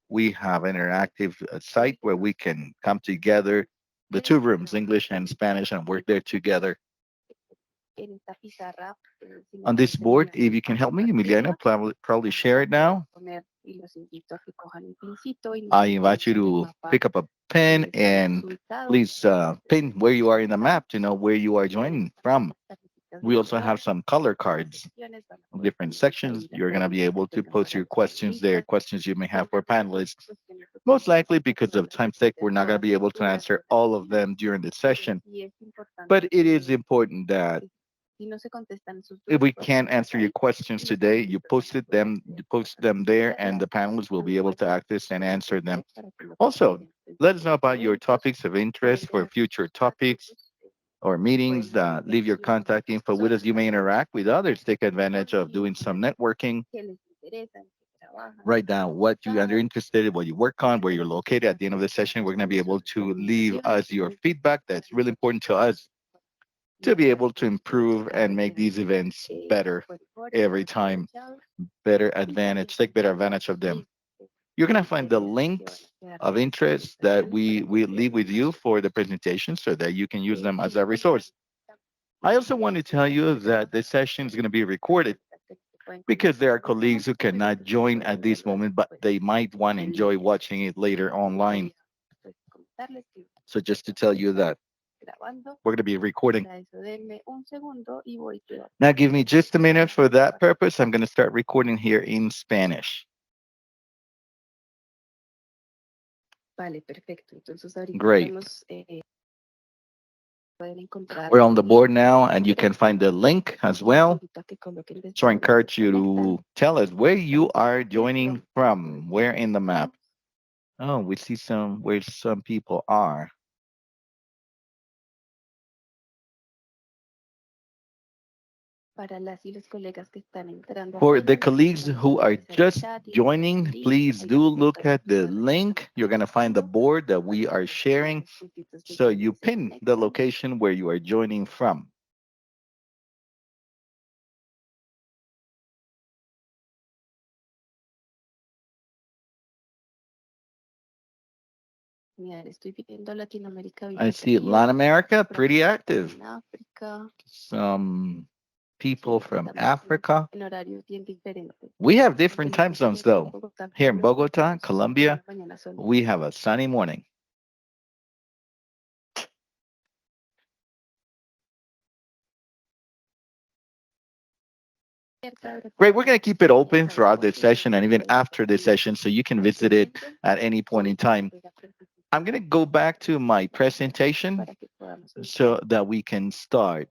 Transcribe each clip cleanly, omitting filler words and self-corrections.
We have an interactive site where we can come together, the two rooms, English and Spanish, and work there together. On this board, if you can help me, Emiliana, probably share it now. I invite you to pick up a pen and please pin where you are in the map to know where you are joining from. We also have some color cards, different sections. You're going to be able to post your questions there, questions you may have for panelists. Most likely, because of time sake, we're not going to be able to answer all of them during the session. But it is important that if we can't answer your questions today, you post them there, and the panelists will be able to access and answer them. Also, let us know about your topics of interest for future topics or meetings. Leave your contact info with us. You may interact with others. Take advantage of doing some networking. Write down what you are interested in, what you work on, where you're located. At the end of the session, we're going to be able to leave us your feedback. That's really important to us to be able to improve and make these events better every time. Take better advantage of them. You're going to find the links of interest that we leave with you for the presentation so that you can use them as a resource. I also want to tell you that the session is going to be recorded because there are colleagues who cannot join at this moment, but they might want to enjoy watching it later online. So just to tell you that we're going to be recording. Now give me just a minute for that purpose. I'm going to start recording here in Spanish. Great. We're on the board now, and you can find the link as well. So I encourage you to tell us where you are joining from, where in the map. Oh, we see where some people are. For the colleagues who are just joining, please do look at the link. You're going to find the board that we are sharing. So you pin the location where you are joining from. I see Latin America, pretty active. Some people from Africa. We have different time zones, though. Here in Bogota, Colombia, we have a sunny morning. Great. We're going to keep it open throughout the session and even after the session so you can visit it at any point in time. I'm going to go back to my presentation so that we can start.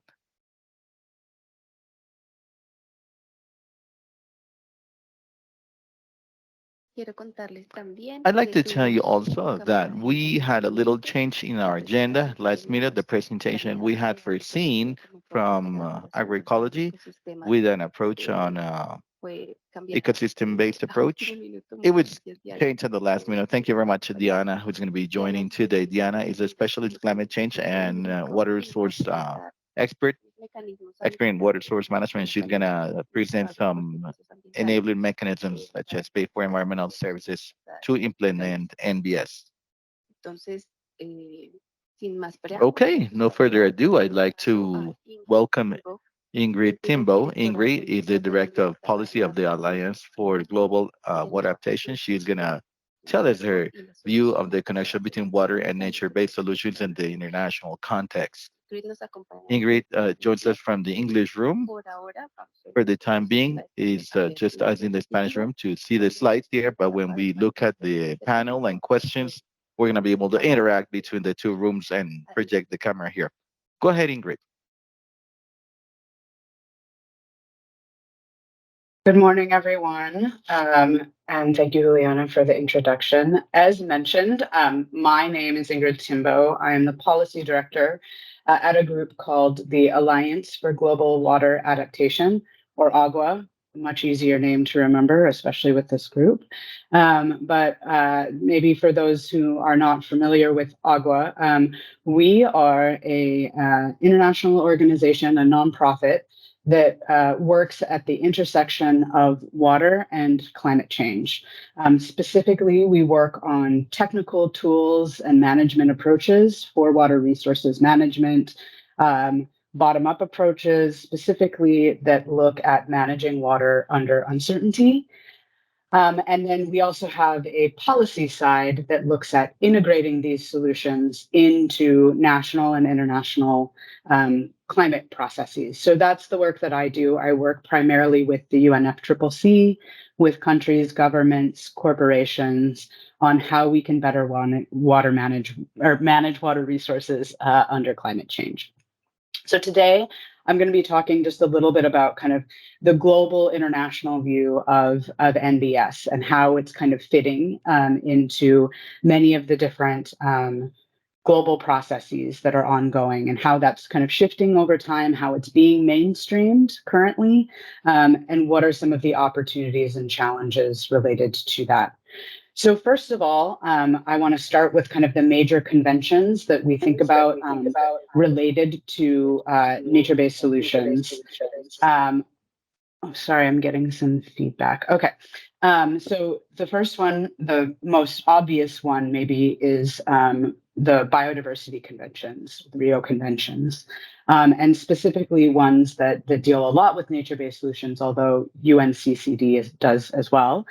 I'd like to tell you also that we had a little change in our agenda last minute. The presentation we had foreseen from agroecology with an approach on ecosystem-based approach. It was changed at the last minute. Thank you very much to Diana, who's going to be joining today. Diana is a specialist climate change and water resource expert in water source management. She's going to present some enabling mechanisms such as pay for environmental services to implement NbS. Okay, no further ado, I'd like to welcome Ingrid Timbo. Ingrid is the Director of Policy of the Alliance for Global Water Adaptation. She's going to tell us her view of the connection between water and nature-based solutions in the international context. Ingrid joins us from the English room. For the time being, is just us in the Spanish room to see the slides here, but when we look at the panel and questions, we're going to be able to interact between the two rooms and project the camera here. Go ahead, Ingrid. Good morning, everyone, and thank you, Juliana, for the introduction. As mentioned, my name is Ingrid Timbo. I am the Policy Director at a group called the Alliance for Global Water Adaptation, or AGWA, a much easier name to remember, especially with this group. But maybe for those who are not familiar with AGWA, we are an international organization, a nonprofit, that works at the intersection of water and climate change. Specifically, we work on technical tools and management approaches for water resources management, bottom-up approaches specifically that look at managing water under uncertainty. And then we also have a policy side that looks at integrating these solutions into national and international climate processes. So that's the work that I do. I work primarily with the UNFCCC, with countries, governments, corporations on how we can better manage water resources under climate change. So today, I'm going to be talking just a little bit about kind of the global international view of NbS and how it's kind of fitting into many of the different global processes that are ongoing and how that's kind of shifting over time, how it's being mainstreamed currently, and what are some of the opportunities and challenges related to that. So first of all, I want to start with kind of the major conventions that we think about related to nature-based solutions. Oh, sorry, I'm getting some feedback. Okay. So the first one, the most obvious one maybe is the biodiversity conventions, the Rio conventions, and specifically ones that deal a lot with nature-based solutions, although UNCCD does as well,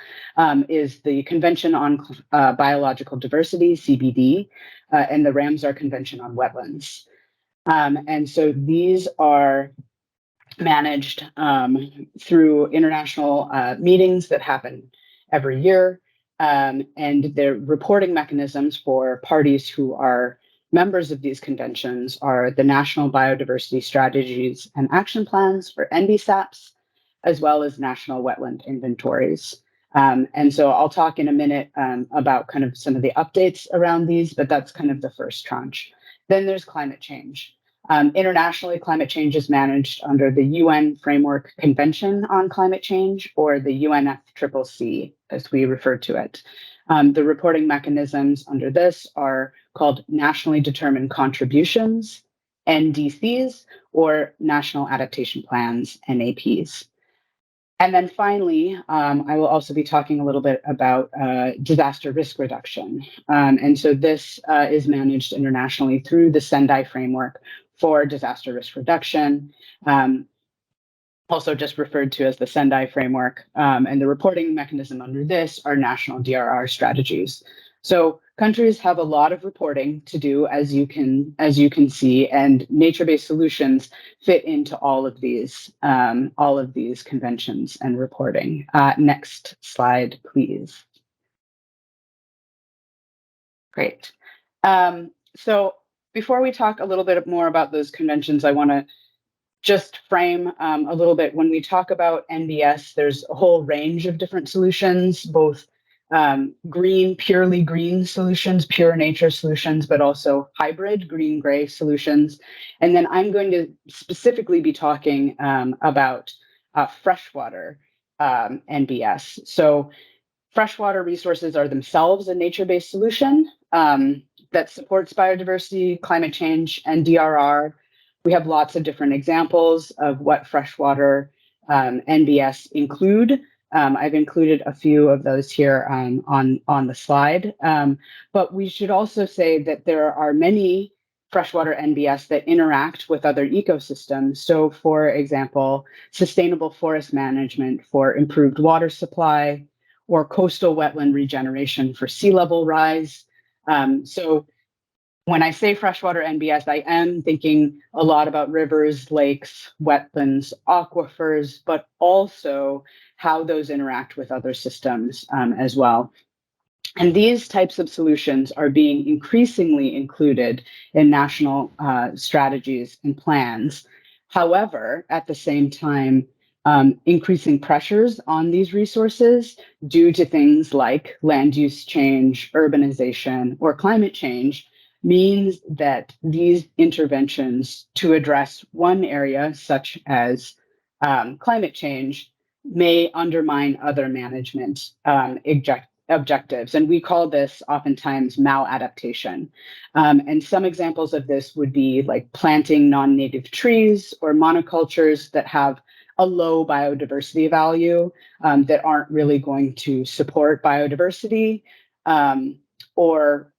is the Convention on Biological Diversity, CBD, and the Ramsar Convention on Wetlands. And so these are managed through international meetings that happen every year. And the reporting mechanisms for parties who are members of these conventions are the National Biodiversity Strategies and Action Plans for NBSAPs, as well as national wetland inventories. And so I'll talk in a minute about kind of some of the updates around these, but that's kind of the first tranche. Then there's climate change. Internationally, climate change is managed under the UN Framework Convention on Climate Change, or the UNFCCC, as we refer to it. The reporting mechanisms under this are called Nationally Determined Contributions, NDCs, or National Adaptation Plans, NAPs. And then finally, I will also be talking a little bit about disaster risk reduction. And so this is managed internationally through the Sendai framework for disaster risk reduction, also just referred to as the Sendai framework. And the reporting mechanism under this are national DRR strategies. So countries have a lot of reporting to do, as you can see, and nature-based solutions fit into all of these conventions and reporting. Next slide, please. Great. So before we talk a little bit more about those conventions, I want to just frame a little bit. When we talk about NbS, there's a whole range of different solutions, both purely green solutions, pure nature solutions, but also hybrid green-gray solutions. And then I'm going to specifically be talking about freshwater NbS. So freshwater resources are themselves a nature-based solution that supports biodiversity, climate change, and DRR. We have lots of different examples of what freshwater NbS include. I've included a few of those here on the slide. But we should also say that there are many freshwater NbS that interact with other ecosystems. So, for example, sustainable forest management for improved water supply, or coastal wetland regeneration for sea level rise. So when I say freshwater NbS, I am thinking a lot about rivers, lakes, wetlands, aquifers, but also how those interact with other systems as well. And these types of solutions are being increasingly included in national strategies and plans. However, at the same time, increasing pressures on these resources due to things like land use change, urbanization, or climate change means that these interventions to address one area, such as climate change, may undermine other management objectives. And we call this oftentimes maladaptation. And some examples of this would be like planting non-native trees or monocultures that have a low biodiversity value that aren't really going to support biodiversity, or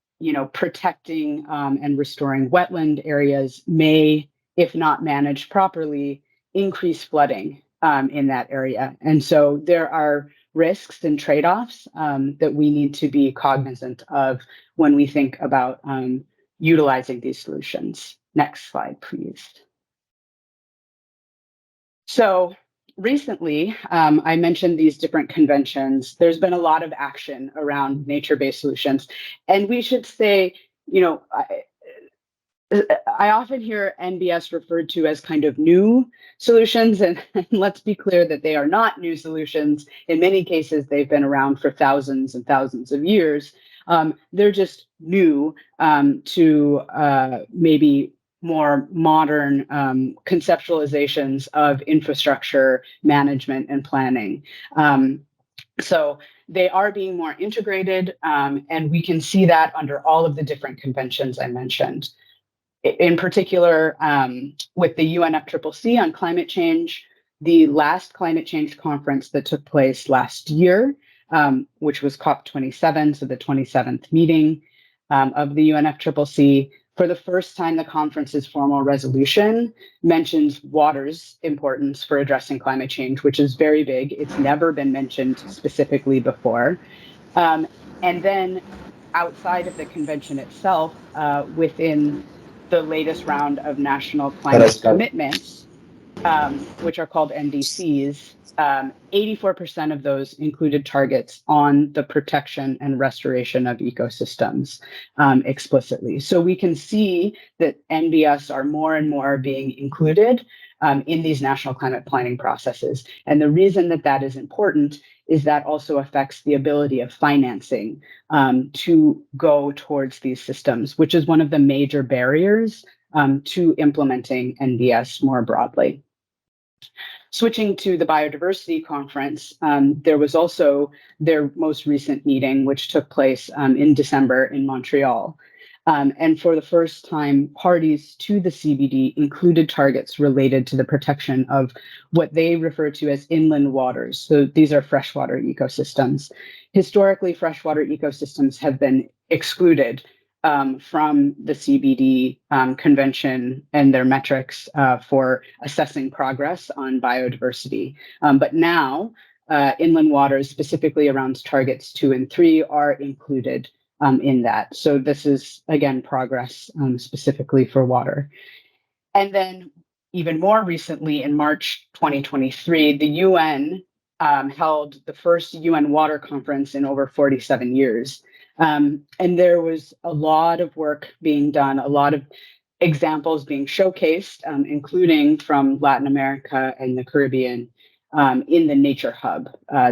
protecting and restoring wetland areas may, if not managed properly, increase flooding in that area. And so there are risks and trade-offs that we need to be cognizant of when we think about utilizing these solutions. Next slide, please. So recently, I mentioned these different conventions. There's been a lot of action around nature-based solutions. And we should say, I often hear NbS referred to as kind of new solutions, and let's be clear that they are not new solutions. In many cases, they've been around for thousands and thousands of years. They're just new to maybe more modern conceptualizations of infrastructure management and planning. So they are being more integrated, and we can see that under all of the different conventions I mentioned. In particular, with the UNFCCC on climate change, the last climate change conference that took place last year, which was COP27, so the 27th meeting of the UNFCCC, for the first time, the conference's formal resolution mentions water's importance for addressing climate change, which is very big. It's never been mentioned specifically before. And then outside of the convention itself, within the latest round of national climate commitments, which are called NDCs, 84% of those included targets on the protection and restoration of ecosystems explicitly. So we can see that NBS are more and more being included in these national climate planning processes. And the reason that that is important is that also affects the ability of financing to go towards these systems, which is one of the major barriers to implementing NBS more broadly. Switching to the biodiversity conference, there was also their most recent meeting, which took place in December in Montreal. And for the first time, parties to the CBD included targets related to the protection of what they refer to as inland waters. So these are freshwater ecosystems. Historically, freshwater ecosystems have been excluded from the CBD convention and their metrics for assessing progress on biodiversity. But now, inland waters, specifically around targets 2 and 3, are included in that. So this is, again, progress specifically for water. And then even more recently, in March 2023, the UN held the first UN water conference in over 47 years. And there was a lot of work being done, a lot of examples being showcased, including from Latin America and the Caribbean in the Nature Hub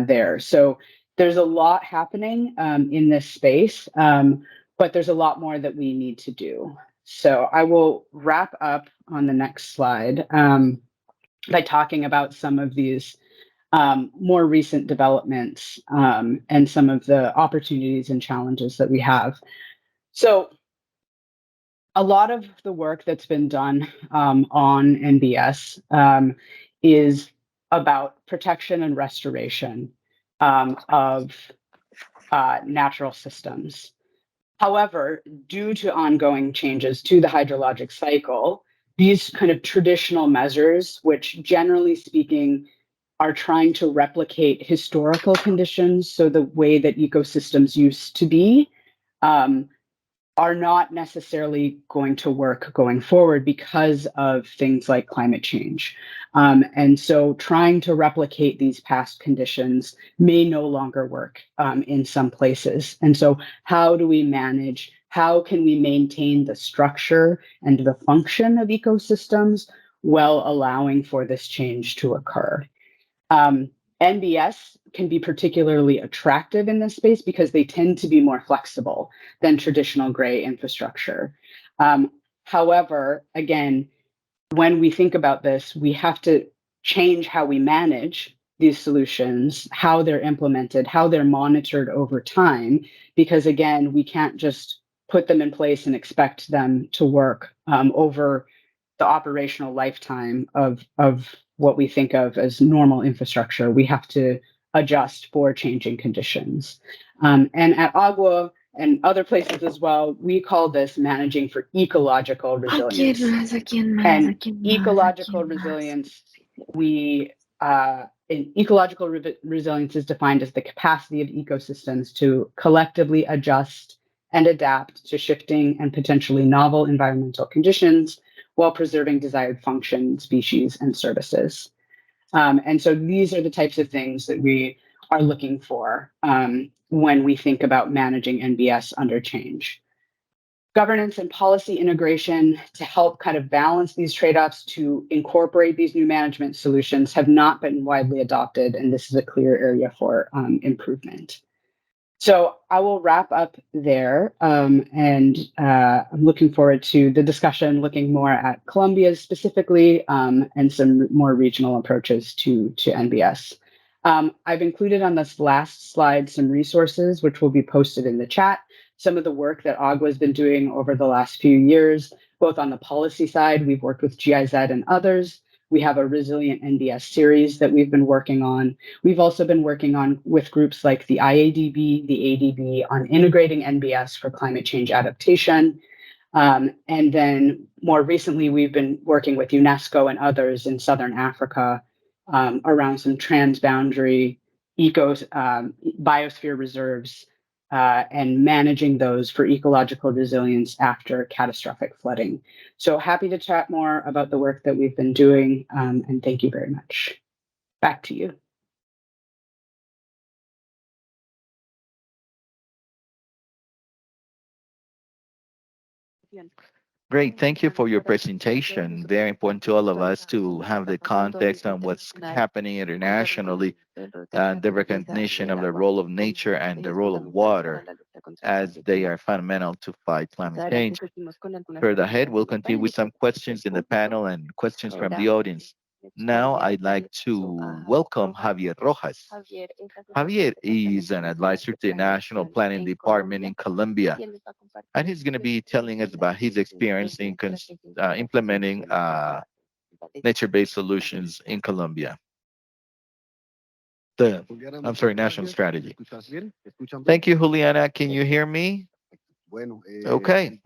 there. So there's a lot happening in this space, but there's a lot more that we need to do. So I will wrap up on the next slide by talking about some of these more recent developments and some of the opportunities and challenges that we have. So a lot of the work that's been done on NBS is about protection and restoration of natural systems. However, due to ongoing changes to the hydrologic cycle, these kind of traditional measures, which generally speaking are trying to replicate historical conditions, so the way that ecosystems used to be, are not necessarily going to work going forward because of things like climate change. And so trying to replicate these past conditions may no longer work in some places. And so how do we manage, how can we maintain the structure and the function of ecosystems while allowing for this change to occur? NBS can be particularly attractive in this space because they tend to be more flexible than traditional gray infrastructure. However, again, when we think about this, we have to change how we manage these solutions, how they're implemented, how they're monitored over time, because again, we can't just put them in place and expect them to work over the operational lifetime of what we think of as normal infrastructure. We have to adjust for changing conditions. And at Agua and other places as well, we call this managing for ecological ¿A quién resilience. más? ¿A quién más? ¿A And quién más? ¿A ecological quién más? resilience, we in ecological resilience is defined as the capacity of ecosystems to collectively adjust and adapt to shifting and potentially novel environmental conditions while preserving desired function, species, and services. And so these are the types of things that we are looking for when we think about managing NBS under change. Governance and policy integration to help kind of balance these trade-offs to incorporate these new management solutions have not been widely adopted, and this is a clear area for improvement. So I will wrap up there, and I'm looking forward to the discussion, looking more at Colombia specifically, and some more regional approaches to NBS. I've included on this last slide some resources which will be posted in the chat. Some of the work that Agua has been doing over the last few years, both on the policy side, we've worked with GIZ and others. We have a resilient NBS series that we've been working on. We've also been working on with groups like the IADB, the ADB on integrating NBS for climate change adaptation. And then more recently, we've been working with UNESCO and others in Southern Africa around some transboundary biosphere reserves and managing those for ecological resilience after catastrophic flooding. So happy to chat more about the work that we've been doing, and thank you very much. Back to you. Great. Thank you for your presentation. Very important to all of us to have the context on what's happening internationally and the recognition of the role of nature and the role of water as they are fundamental to fight climate change. Further ahead, we'll continue with some questions in the panel and questions from the audience. Now, I'd like to welcome Javier Rojas. Javier is an advisor to the National Planning Department in Colombia, and he's going to be telling us about his experience in implementing nature-based solutions in Colombia. I'm sorry, national strategy. Thank you, Juliana. Can you hear me? Okay.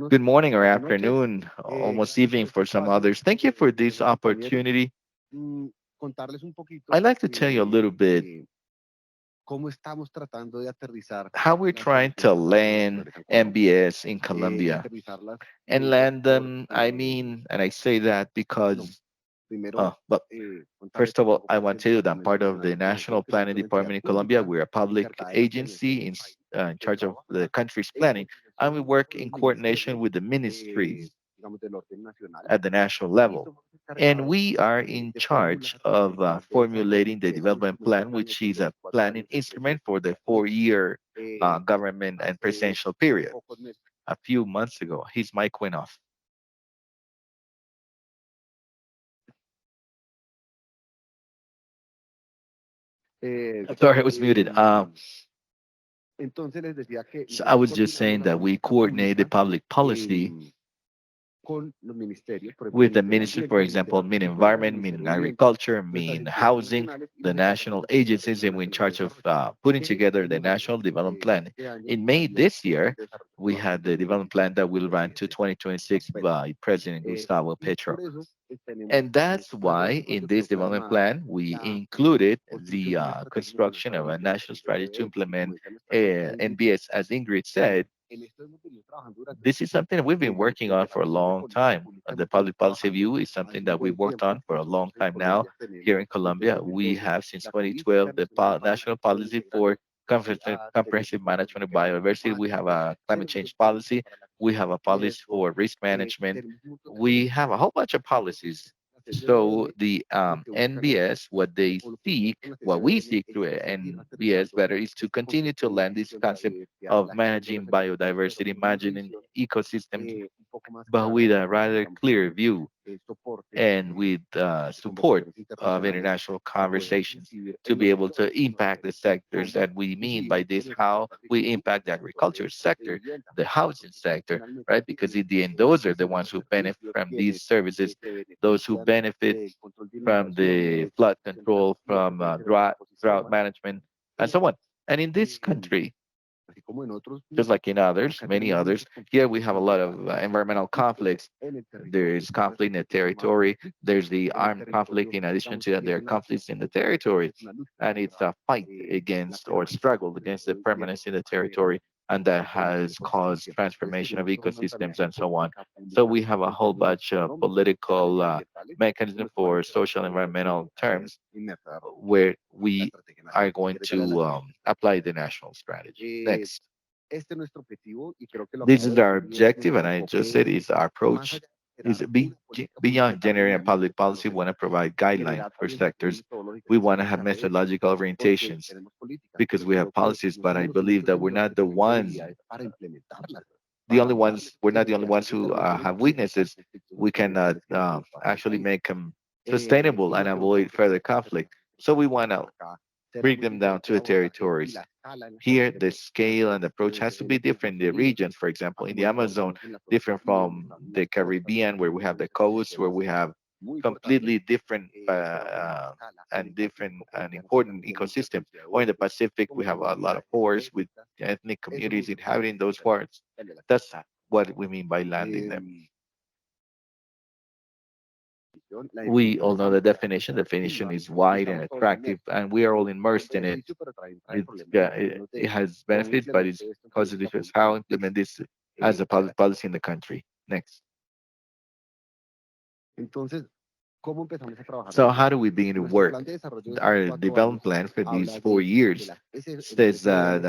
Good morning or afternoon, almost evening for some others. Thank you for this opportunity. I'd like to tell you a little bit how we're trying to land NbS in Colombia. And land them, I mean, and I say that because but first of all, I want to tell you that I'm part of the National Planning Department in Colombia. We're a public agency in charge of the country's planning, and we work in coordination with the ministries at the national level. And we are in charge of formulating the development plan, which is a planning instrument for the 4-year government and presidential period. A few months ago, his mic went off. Sorry, it was muted. So I was just saying that we coordinate the public policy with the ministry, for example, mean environment, mean agriculture, mean housing, the national agencies, and we're in charge of putting together the national development plan. In May this year, we had the development plan that will run to 2026 by President Gustavo Petro. And that's why in this development plan, we included the construction of a national strategy to implement NbS, as Ingrid said. This is something that we've been working on for a long time. The public policy view is something that we worked on for a long time now here in Colombia. We have since 2012 the national policy for comprehensive management of biodiversity. We have a climate change policy. We have a policy for risk management. We have a whole bunch of policies. So the NbS, what they seek, what we seek through NbS better is to continue to land this concept of managing biodiversity, managing ecosystems but with a rather clear view and with support of international conversations to be able to impact the sectors that we mean by this, how we impact the agriculture sector, the housing sector, right? Because in the end, those are the ones who benefit from these services, those who benefit from the flood control, from drought management, and so on. And in this country, just like in others, many others, here we have a lot of environmental conflicts. There is conflict in the territory. There's the armed conflict. In addition to that, there are conflicts in the territory, and it's a fight against or struggle against the permanence in the territory, and that has caused transformation of ecosystems and so on. So we have a whole bunch of political mechanism for social environmental terms where we are going to apply the national strategy. Next. This is our objective, and I just said it's our approach. Is beyond generating public policy, we want to provide guidelines for sectors. We want to have methodological orientations because we have policies, but I believe that we're not we're not the only ones who have weaknesses. We cannot actually make them sustainable and avoid further conflict. So we want to bring them down to the territories. Here, the scale and approach has to be different. The regions, for example, in the Amazon, different from the Caribbean, where we have the coast, where we have completely different and different and important ecosystems. Or in the Pacific, we have a lot of forests with ethnic communities inhabiting those forests. That's what we mean by landing them. We all know the definition. Definition is wide and attractive, and we are all immersed in it. It has benefits, but it's causes difference. How implement this as a public policy in the country? Next. So how do we begin to work? Our development plan for these 4 years says that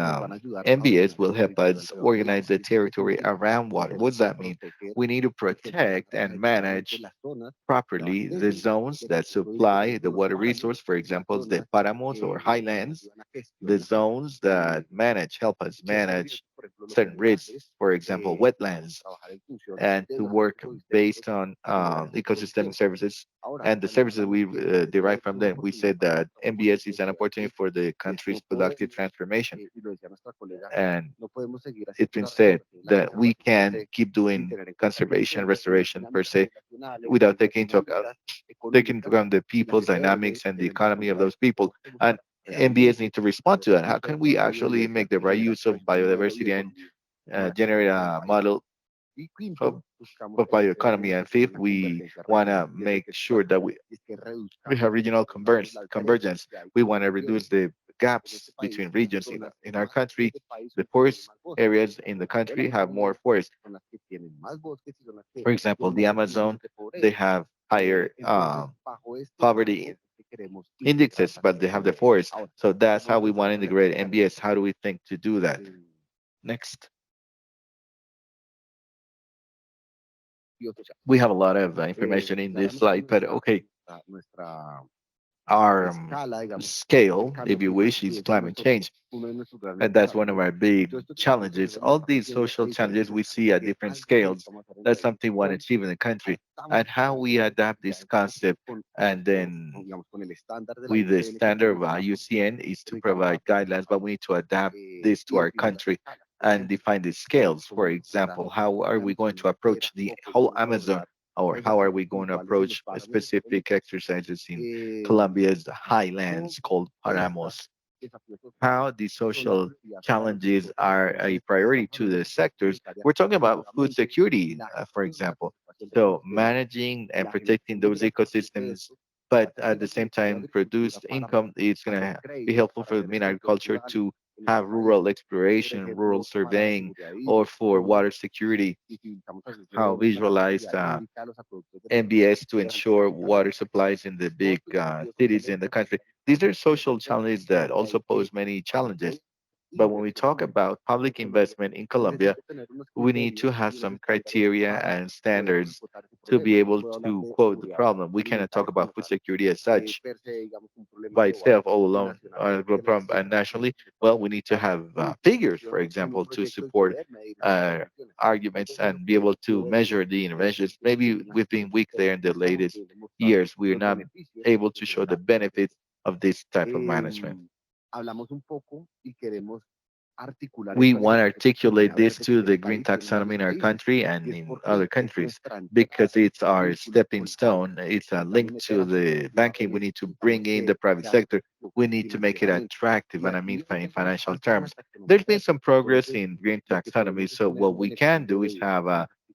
NbS will help us organize the territory around water. What does that mean? We need to protect and manage properly the zones that supply the water resource, for example, the paramos or highlands, the zones that help us manage certain risks, for example, wetlands, and to work based on ecosystem services and the services we derive from them. We said that NbS is an opportunity for the country's productive transformation. And it's been said that we can keep doing conservation, restoration per se, without taking into account the people's dynamics and the economy of those people. And NbS need to respond to that. How can we actually make the right use of biodiversity and generate a model of, of bioeconomy? And fifth, we want to make sure that we have regional convergence. We want to reduce the gaps between regions in our country. The poorest areas in the country have more forests. For example, the Amazon, they have higher poverty indexes, but they have the forest. So that's how we want to integrate NbS. How do we think to do that? Next. We have a lot of information in this slide, but okay, our scale, if you wish, is climate change. And that's one of our big challenges. All these social challenges we see at different scales, that's something we want to achieve in the country. And how we adapt this concept and then with the standard of IUCN is to provide guidelines, but we need to adapt this to our country and define the scales. For example, how are we going to approach the whole Amazon, or how are we going to approach specific exercises in Colombia's highlands called paramos? How the social challenges are a priority to the sectors. We're talking about food security, for example. So managing and protecting those ecosystems, but at the same time, produced income is going to be helpful for the main agriculture to have rural exploration, rural surveying, or for water security. How visualize NbS to ensure water supplies in the big cities in the country. These are social challenges that also pose many challenges. But when we talk about public investment in Colombia, we need to have some criteria and standards to be able to quote the problem. We cannot talk about food security as such by itself all alone and nationally. Well, we need to have figures, for example, to support uh, arguments and be able to measure the interventions. Maybe we've been weak there in the latest years. We're not able to show the benefits of this type of management. We want to articulate this to the green taxonomy in our country and in other countries because it's our stepping stone. It's a link to the banking. We need to bring in the private sector. We need to make it attractive, and I mean in financial terms. There's been some progress in green taxonomy. So what we can do is have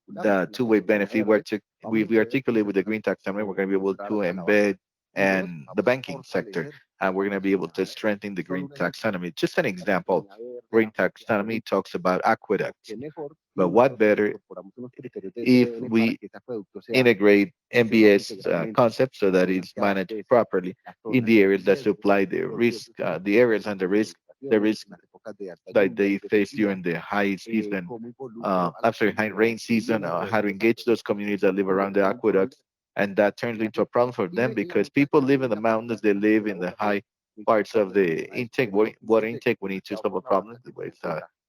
the two-way benefit where we articulate with the green taxonomy. We're going to be able to embed and the banking sector, and we're going to be able to strengthen the green taxonomy. Just an example, green taxonomy talks about aqueducts, but what better if we integrate NbS concepts so that it's managed properly in the areas that supply the risk, the areas under the risk that they face during the high season, I'm sorry, high rain season, how to engage those communities that live around the aqueducts. And that turns into a problem for them because people live in the mountains, they live in the high parts of the intake, water intake. We need to solve a problem. It's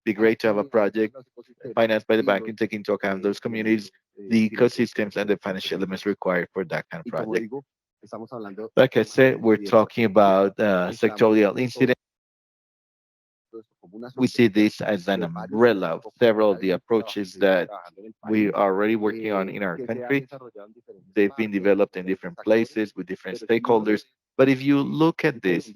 be great to have a project financed by the bank and take into account those communities, the ecosystems, and the financial elements required for that kind of project. Like I said, we're talking about sectorial incidents. We see this as an umbrella of several of the approaches that we are already working on in our country. They've been developed in different places with different stakeholders. But if you look at this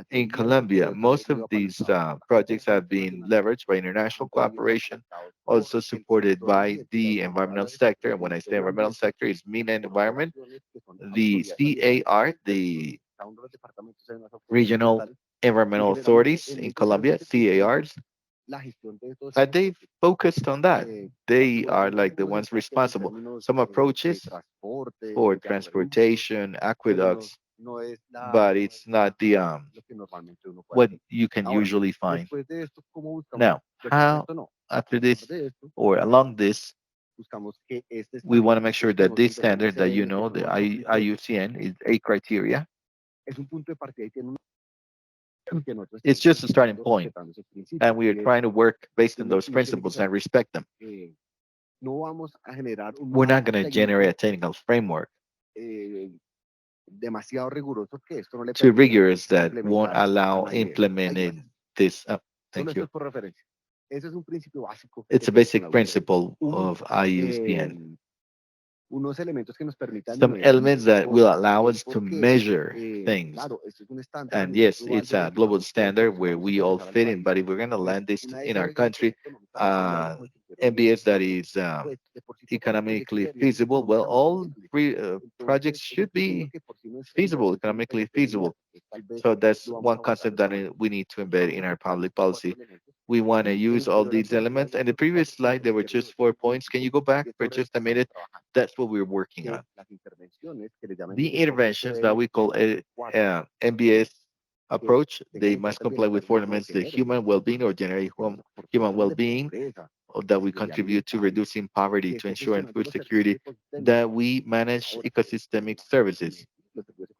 in Colombia, most of these projects have been leveraged by international cooperation, also supported by the environmental sector. And when I say environmental sector, it's mean and environment. The CAR, the regional environmental authorities in Colombia, CARs, they focused on that. They are like the ones responsible. Some approaches for transportation, aqueducts, but it's not the what you can usually find. Now, how after this or along this, we want to make sure that this standard that you know, the IUCN, is a criteria. It's just a starting point, and we are trying to work based on those principles and respect them. We're not going to generate a technical framework too rigorous that won't allow implementing this. Thank you. It's a basic principle of IUCN. Some elements that will allow us to measure things. And yes, it's a global standard where we all fit in, but if we're going to land this in our country, NbS that is economically feasible, well, all three projects should be feasible, economically feasible. So that's one concept that we need to embed in our public policy. We want to use all these elements. And the previous slide, there were just 4 points. Can you go back for just a minute? That's what we're working on. The interventions that we call NbS approach, they must comply with 4 elements: the human well-being or generate human well-being, or that we contribute to reducing poverty, to ensuring food security, that we manage ecosystemic services.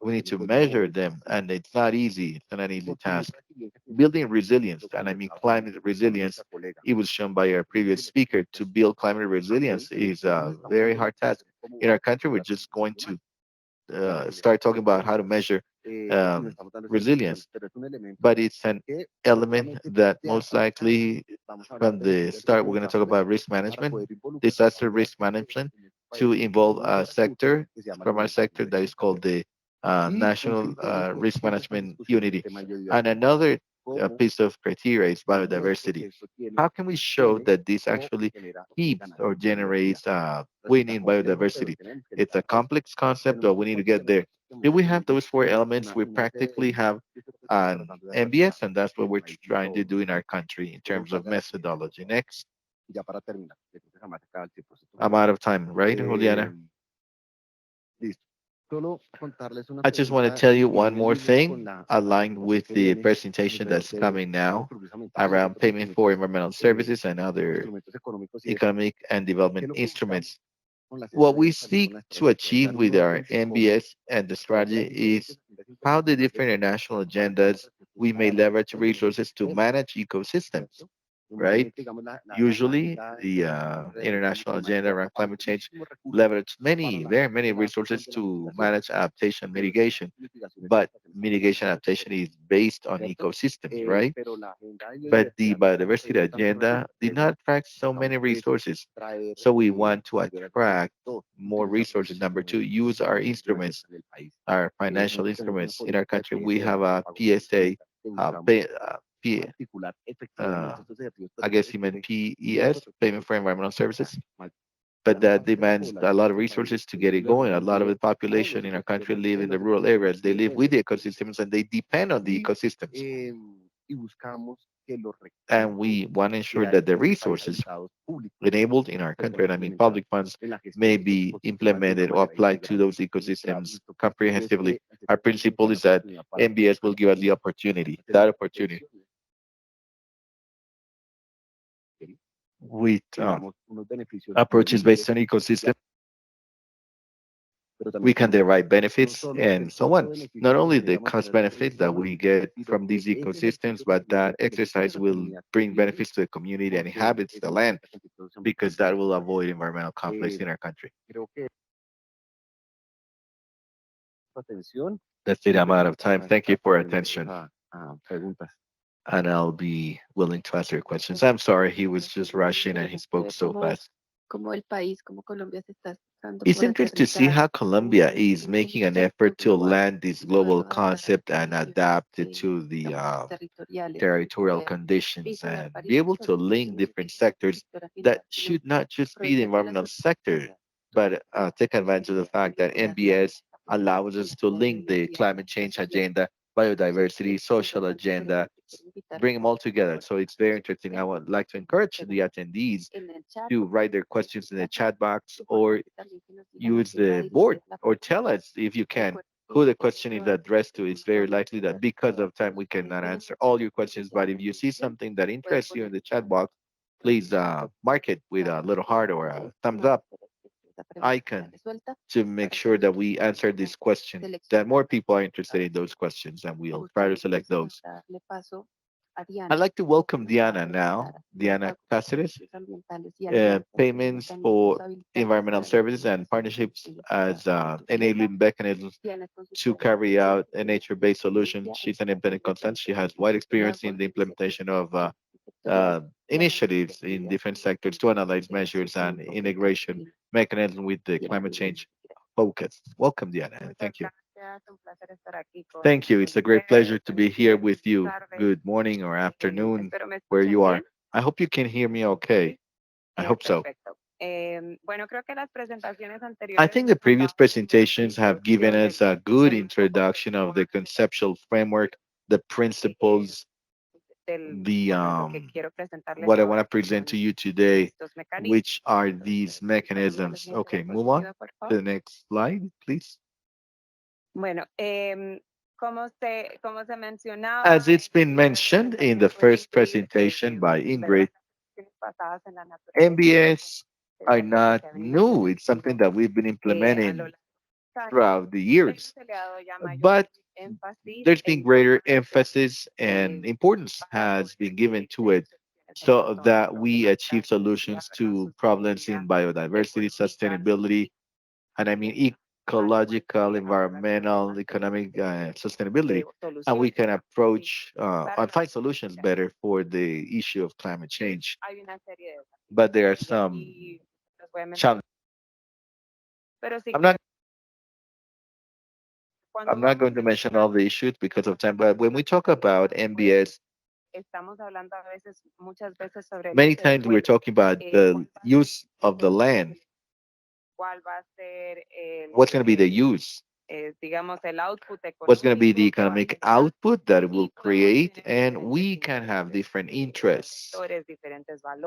We need to measure them, and it's not easy. It's not an easy task. Building resilience, and I mean climate resilience, it was shown by our previous speaker. To build climate resilience is a very hard task. In our country, we're just going to start talking about how to measure resilience, but it's an element that most likely from the start we're going to talk about risk management, disaster risk management, to involve a sector from our sector that is called the National Risk Management Unity. And another piece of criteria is biodiversity. How can we show that this actually keeps or generates winning biodiversity? It's a complex concept, but we need to get there. If we have those 4 elements, we practically have an NbS, and that's what we're trying to do in our country in terms of methodology. Next. I'm out of time, right, Juliana? I just want to tell you one more thing aligned with the presentation that's coming now around payment for environmental services and other economic and development instruments. What we seek to achieve with our NBS and the strategy is how the different international agendas we may leverage resources to manage ecosystems, right? Usually, the international agenda around climate change leverage very many resources to manage adaptation mitigation, but mitigation adaptation is based on ecosystems, right? But the biodiversity agenda did not attract so many resources. So we want to attract more resources. Number two, use our instruments, our financial instruments. In our country, we have a PSA, P, uh, I guess he meant PES, Payment for Environmental Services. But that demands a lot of resources to get it going. A lot of the population in our country live in the rural areas. They live with the ecosystems and they depend on the ecosystems. And we want to ensure that the resources enabled in our country, and I mean public funds, may be implemented or applied to those ecosystems comprehensively. Our principle is that NBS will give us the opportunity, that opportunity, with approaches based on ecosystem, we can derive benefits and so on. Not only the cost benefits that we get from these ecosystems, but that exercise will bring benefits to the community that inhabits the land because that will avoid environmental conflicts in our country. That's it. I'm out of time. Thank you for your attention. And I'll be willing to answer your questions. I'm sorry, he was just rushing and he spoke so fast. It's interesting to see how Colombia is making an effort to land this global concept and adapt it to the territorial conditions and be able to link different sectors that should not just be the environmental sector, but take advantage of the fact that NBS allows us to link the climate change agenda, biodiversity, social agenda, bring them all together. So it's very interesting. I would like to encourage the attendees to write their questions in the chat box or use the board or tell us if you can who the question is addressed to. It's very likely that because of time we cannot answer all your questions, but if you see something that interests you in the chat box, please mark it with a little heart or a thumbs up icon to make sure that we answer this question, that more people are interested in those questions, and we'll try to select those. I'd like to welcome Diana now, Diana Cáceres, payments for environmental services and partnerships as enabling mechanisms to carry out a nature-based solution. She's an independent consultant. She has wide experience in the implementation of initiatives in different sectors to analyze measures and integration mechanism with the climate change focus. Welcome, Diana, and thank you. Thank you. It's a great pleasure to be here with you. Good morning or afternoon, where you are. I hope you can hear me okay. I hope so. I think the previous presentations have given us a good introduction of the conceptual framework, the principles, the what I want to present to you today, which are these mechanisms. Okay, move on to the next slide, please. As it's been mentioned in the first presentation by Ingrid, MBS are not new. It's something that we've been implementing throughout the years. But there's been greater emphasis and importance has been given to it so that we achieve solutions to problems in biodiversity, sustainability, and I mean ecological, environmental, economic sustainability. And we can approach and find solutions better for the issue of climate change. But there are some challenges. I'm not I'm not going to mention all the issues because of time, but when we talk about MBS, many times we're talking about the use of the land. What's going to be the use? What's going to be the economic output that it will create? And we can have different interests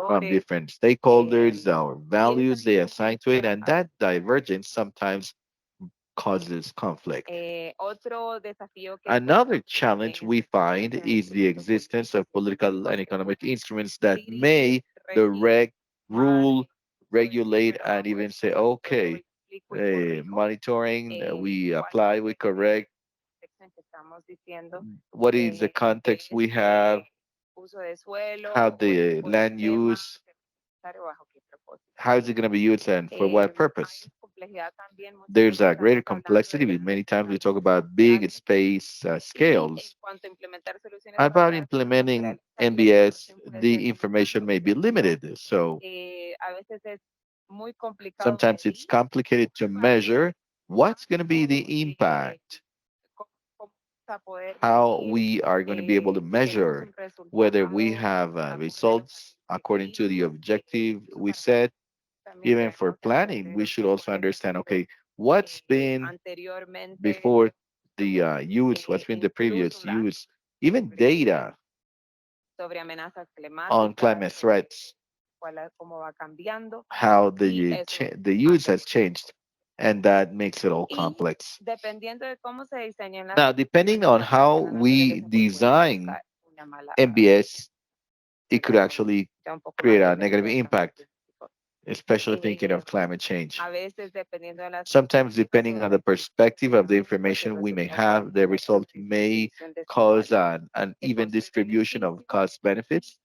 from different stakeholders, our values they assign to it, and that divergence sometimes causes conflict. Another challenge we find is the existence of political and economic instruments that may direct, rule, regulate, and even say, okay, monitoring, we apply, we correct. What is the context we have? How the land use, how is it going to be used and for what purpose? There's a greater complexity. Many times we talk about big space scales. About implementing NBS, the information may be limited. So sometimes it's complicated to measure what's going to be the impact, how we are going to be able to measure whether we have results according to the objective we set. Even for planning, we should also understand, okay, what's been before the use, what's been the previous use, even data on climate threats, how the use has changed, and that makes it all complex. Now, depending on how we design MBS, it could actually create a negative impact, especially thinking of climate change. Sometimes, depending on the perspective of the information we may have, the result may cause an uneven distribution of cost benefits,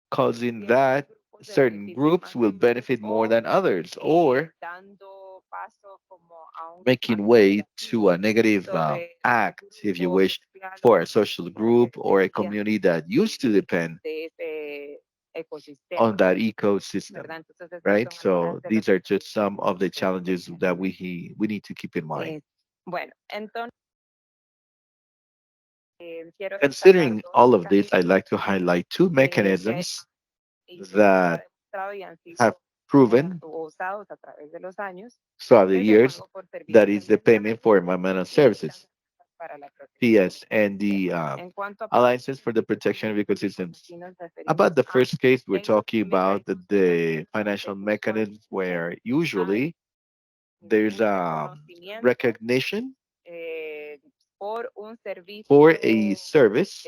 causing that certain groups will benefit more than others, or making way to a negative act, if you wish, for a social group or a community that used to depend on that ecosystem, right? So these are just some of the challenges that we need to keep in mind. Considering all of this, I'd like to highlight two mechanisms that have proven throughout the years, that is the payment for environmental services, PS, and the alliances for the protection of ecosystems. About the first case, we're talking about the financial mechanisms where usually there's recognition for a service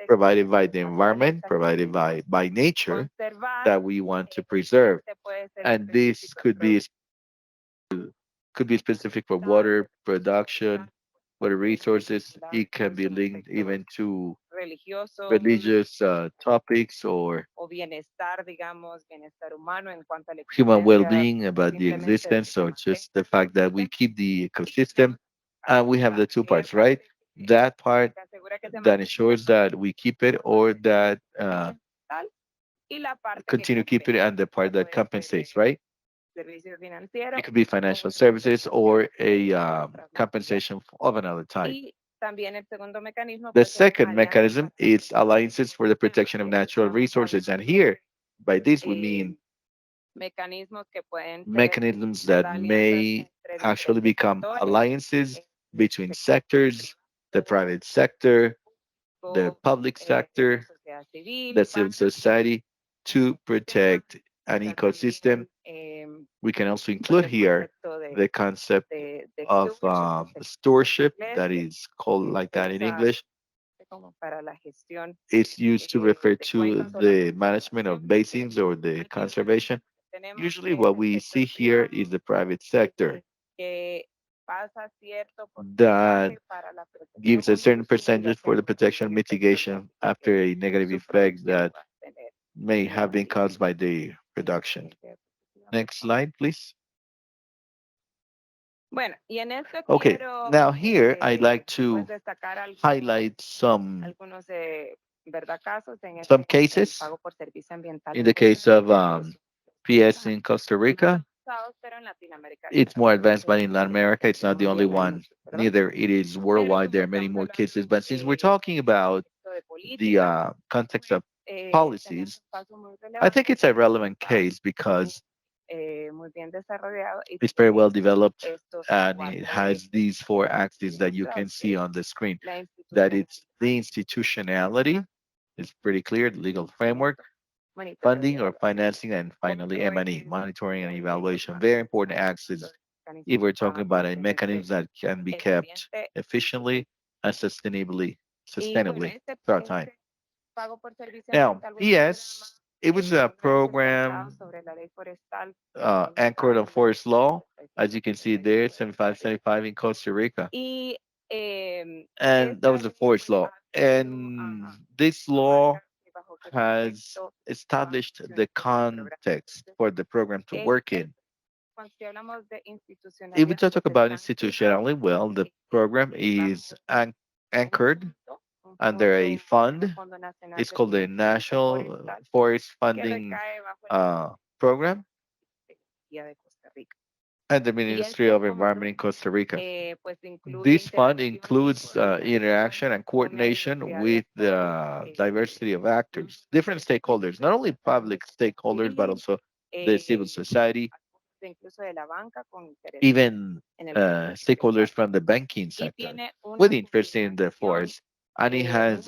provided by the environment, provided by nature that we want to preserve. And this could be specific for water production, water resources. It can be linked even to religious topics or human well-being, about the existence, or just the fact that we keep the ecosystem. And we have the two parts, right? That part that ensures that we keep it, or that continue keep it, and the part that compensates, right? It could be financial services or a compensation of another type. The second mechanism is alliances for the protection of natural resources. And here, by this, we mean mechanisms that may actually become alliances between sectors, the private sector, the public sector, the civil society, to protect an ecosystem. We can also include here the concept of stewardship, that is called like that in English. It's used to refer to the management of basins or the conservation. Usually, what we see here is the private sector that gives a certain percentage for the protection mitigation after a negative effect that may have been caused by the production. Next slide, please. Okay, now here I'd like to highlight some cases. In the case of PS in Costa Rica, it's more advanced, but in Latin America, it's not the only one. Neither it is worldwide. There are many more cases. But since we're talking about the context of policies, I think it's a relevant case because it's very well developed, and it has these four axes that you can see on the screen. That it's the institutionality, it's pretty clear, the legal framework, funding or financing, and finally M&E, monitoring and evaluation. Very important axes if we're talking about a mechanism that can be kept efficiently and sustainably throughout time. Now, PS, it was a program anchored on forest law, as you can see there, 7575 in Costa Rica. And that was the forest law. And this law has established the context for the program to work in. If we talk about institutionally, well, the program is anchored under a fund. It's called the National Forest Funding Program and the Ministry of Environment in Costa Rica. This fund includes interaction and coordination with the diversity of actors, different stakeholders, not only public stakeholders, but also the civil society, even stakeholders from the banking sector with interest in the forest. And it has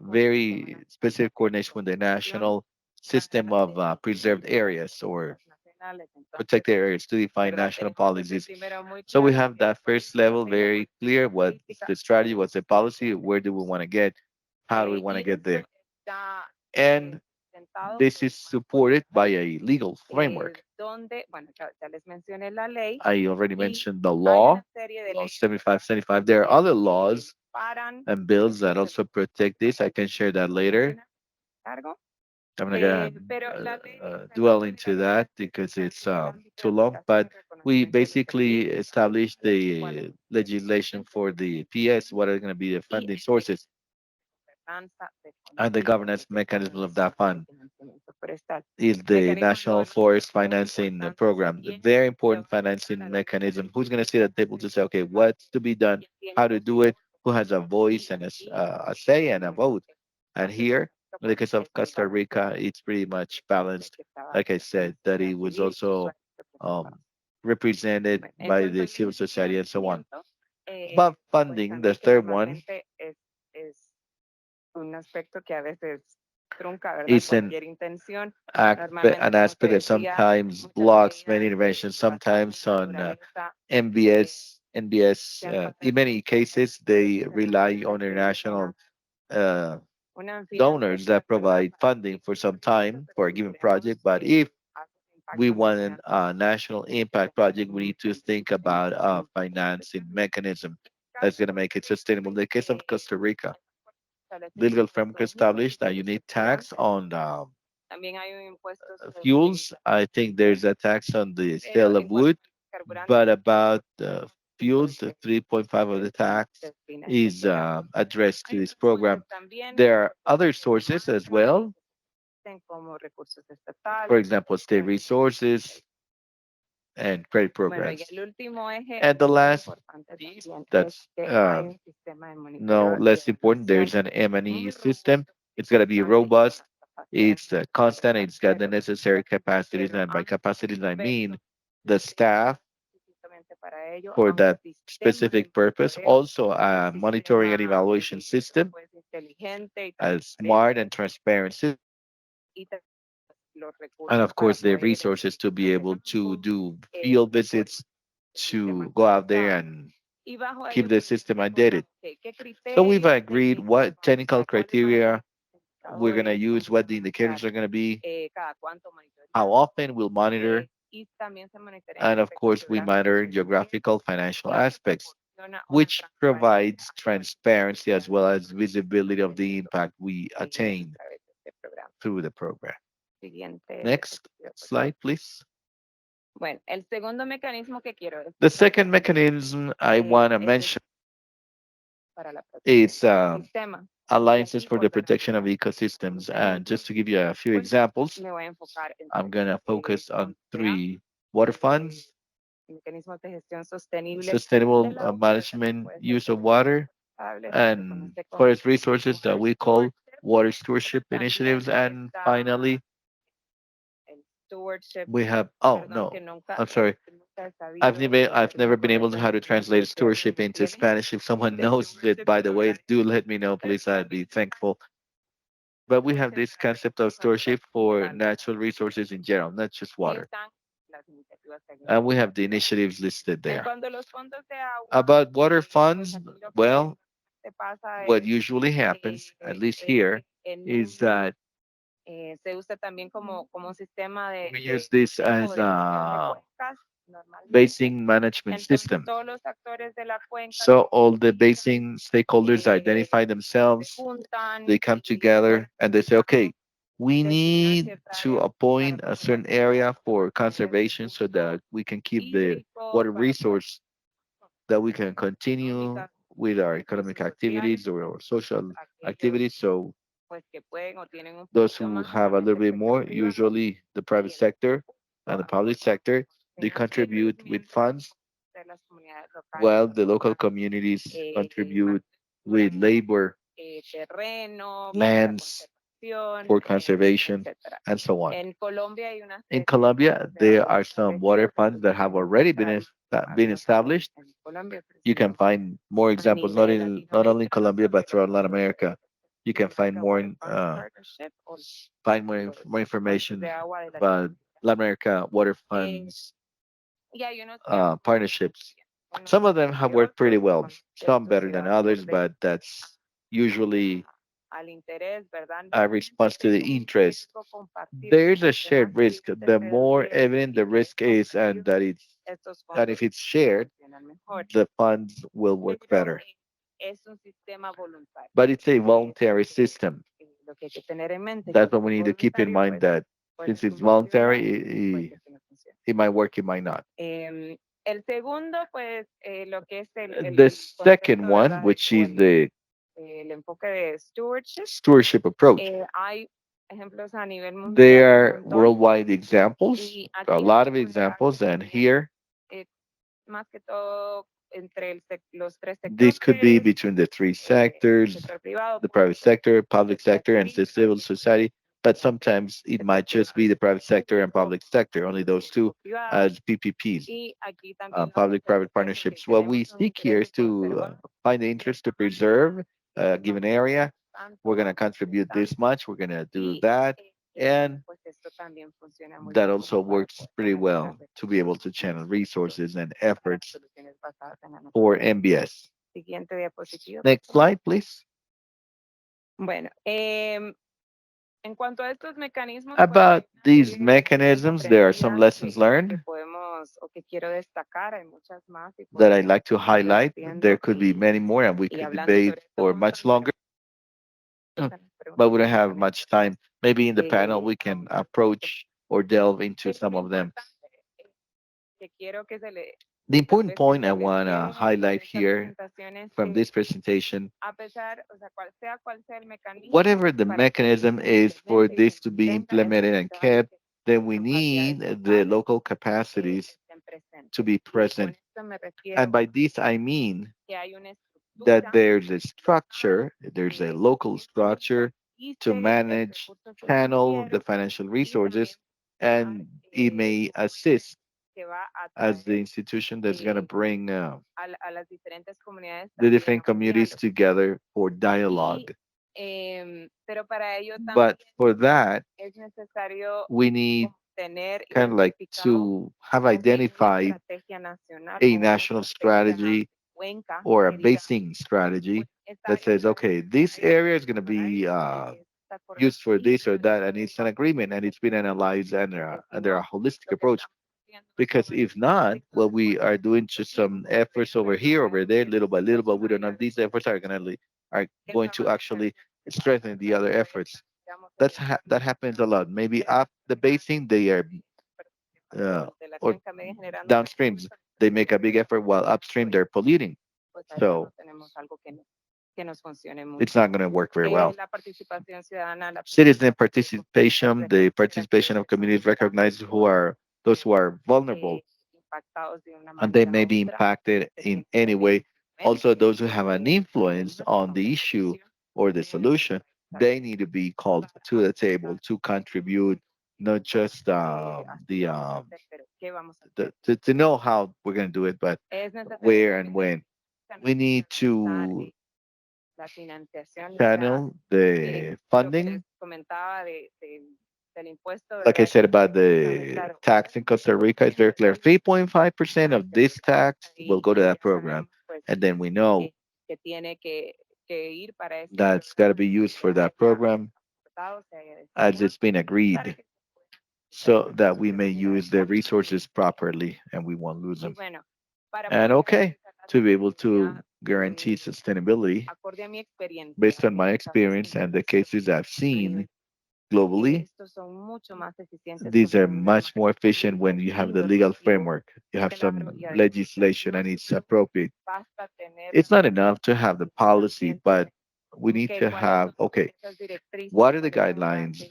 very specific coordination with the national system of preserved areas or protected areas to define national policies. So we have that first level very clear what the strategy, what's the policy, where do we want to get, how do we want to get there. And this is supported by a legal framework. I already mentioned the law 7575. There are other laws and bills that also protect this. I can share that later. I'm not gonna dwell into that because it's too long. But we basically established the legislation for the PS. What are going to be the funding sources and the governance mechanism of that fund? Is the National Forest Financing Program, a very important financing mechanism. Who's going to sit at the table to say, okay, what's to be done, how to do it, who has a voice and a say and a vote? And here, in the case of Costa Rica, it's pretty much balanced. Like I said, that it was also um, represented by the civil society and so on. But funding, the third one, is an aspect that sometimes blocks many interventions, sometimes on NbS. In many cases, they rely on international uh, donors that provide funding for some time for a given project. But if we want a national impact project, we need to think about a financing mechanism that's going to make it sustainable. In the case of Costa Rica, the legal framework established a unique tax on fuels. I think there's a tax on the sale of wood, but about fuels, the 3.5 of the tax is addressed to this program. There are other sources as well. For example, state resources and credit programs. And the last piece that's no less important, there's an M&E system. It's got to be robust. It's constant. It's got the necessary capacities. And by capacities, I mean the staff for that specific purpose. Also, a monitoring and evaluation system, a smart and transparent system. And of course, the resources to be able to do field visits, to go out there and keep the system updated. So we've agreed what technical criteria we're going to use, what the indicators are going to be, how often we'll monitor, and of course, we monitor geographical financial aspects, which provides transparency as well as visibility of the impact we attain through the program. Next slide, please. The second mechanism I want to mention is alliances for the protection of ecosystems. And just to give you a few examples, I'm going to focus on three: water funds, sustainable management use of water, and forest resources that we call water stewardship initiatives. And finally, we have, oh no, I'm sorry. I've never been able to how to translate stewardship into Spanish. If someone knows it, by the way, do let me know, please. I'd be thankful. But we have this concept of stewardship for natural resources in general, not just water. And we have the initiatives listed there. About water funds, well, what usually happens, at least here, is that we use this as a basin management system. So all the basin stakeholders identify themselves, they come together and they say, okay, we need to appoint a certain area for conservation so that we can keep the water resource, that we can continue with our economic activities or our social activities. So those who have a little bit more, usually the private sector and the public sector, they contribute with funds, while the local communities contribute with labor, lands for conservation, and so on. In Colombia, there are some water funds that have already been established. You can find more examples, not only in Colombia but throughout Latin America. You can find more information about Latin America water funds partnerships. Some of them have worked pretty well, some better than others, but that's usually a response to the interest. There is a shared risk. The more evident the risk is, and if it's shared, the funds will work better. But it's a voluntary system. That's what we need to keep in mind, that since it's voluntary, it might work, it might not. The second one, which is the stewardship approach, there are worldwide examples, a lot of examples, and here this could be between the three sectors, the private sector, public sector, and the civil society. But sometimes it might just be the private sector and public sector, only those two as PPPs, public-private partnerships. What we seek here is to find the interest to preserve a given area. We're going to contribute this much, we're going to do that. And that also works pretty well to be able to channel resources and efforts for NbS. Next slide, please. About these mechanisms, there are some lessons learned that I'd like to highlight. There could be many more, and we could debate for much longer, but we don't have much time. Maybe in the panel we can approach or delve into some of them. The important point I want to highlight here from this presentation, whatever the mechanism is for this to be implemented and kept, then we need the local capacities to be present. And by this, I mean that there's a structure, there's a local structure to manage, channel the financial resources, and it may assist as the institution that's going to bring the different communities together for dialogue. But for that, we need kind of like to have identified a national strategy or a basing strategy that says, okay, this area is going to be used for this or that, and it's an agreement and it's been analyzed under a holistic approach. Because if not, well, we are doing just some efforts over here, over there, little by little, but we don't know if these efforts are going to actually strengthen the other efforts. That happens a lot. Maybe up the basin, they are or downstreams, they make a big effort, while upstream they're polluting. So it's not going to work very well. Citizen participation, the participation of communities recognized who are those who are vulnerable and they may be impacted in any way. Also, those who have an influence on the issue or the solution, they need to be called to the table to contribute, not just to know how we're going to do it, but where and when. We need to channel the funding Like I said about the tax in Costa Rica, it's very clear. 3.5% of this tax will go to that program. And then we know that's got to be used for that program as it's been agreed so that we may use the resources properly and we won't lose them. And okay, to be able to guarantee sustainability based on my experience and the cases I've seen globally, these are much more efficient when you have the legal framework. You have some legislation and it's appropriate. It's not enough to have the policy, but we need to have, okay, what are the guidelines?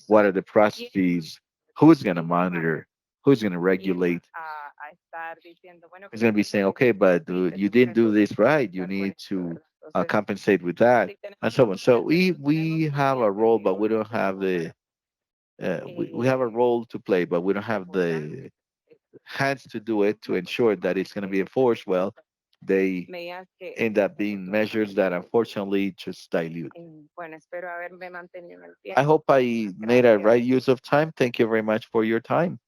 What are the processes? Who's going to monitor? Who's going to regulate? Who's going to be saying, okay, but you didn't do this right. You need to compensate with that, and so on. So we have a role, but we don't have the we have a role to play, but we don't have the hands to do it to ensure that it's going to be enforced well. They end up being measures that unfortunately just dilute. I hope I made a right use of time. Thank you very much for your time.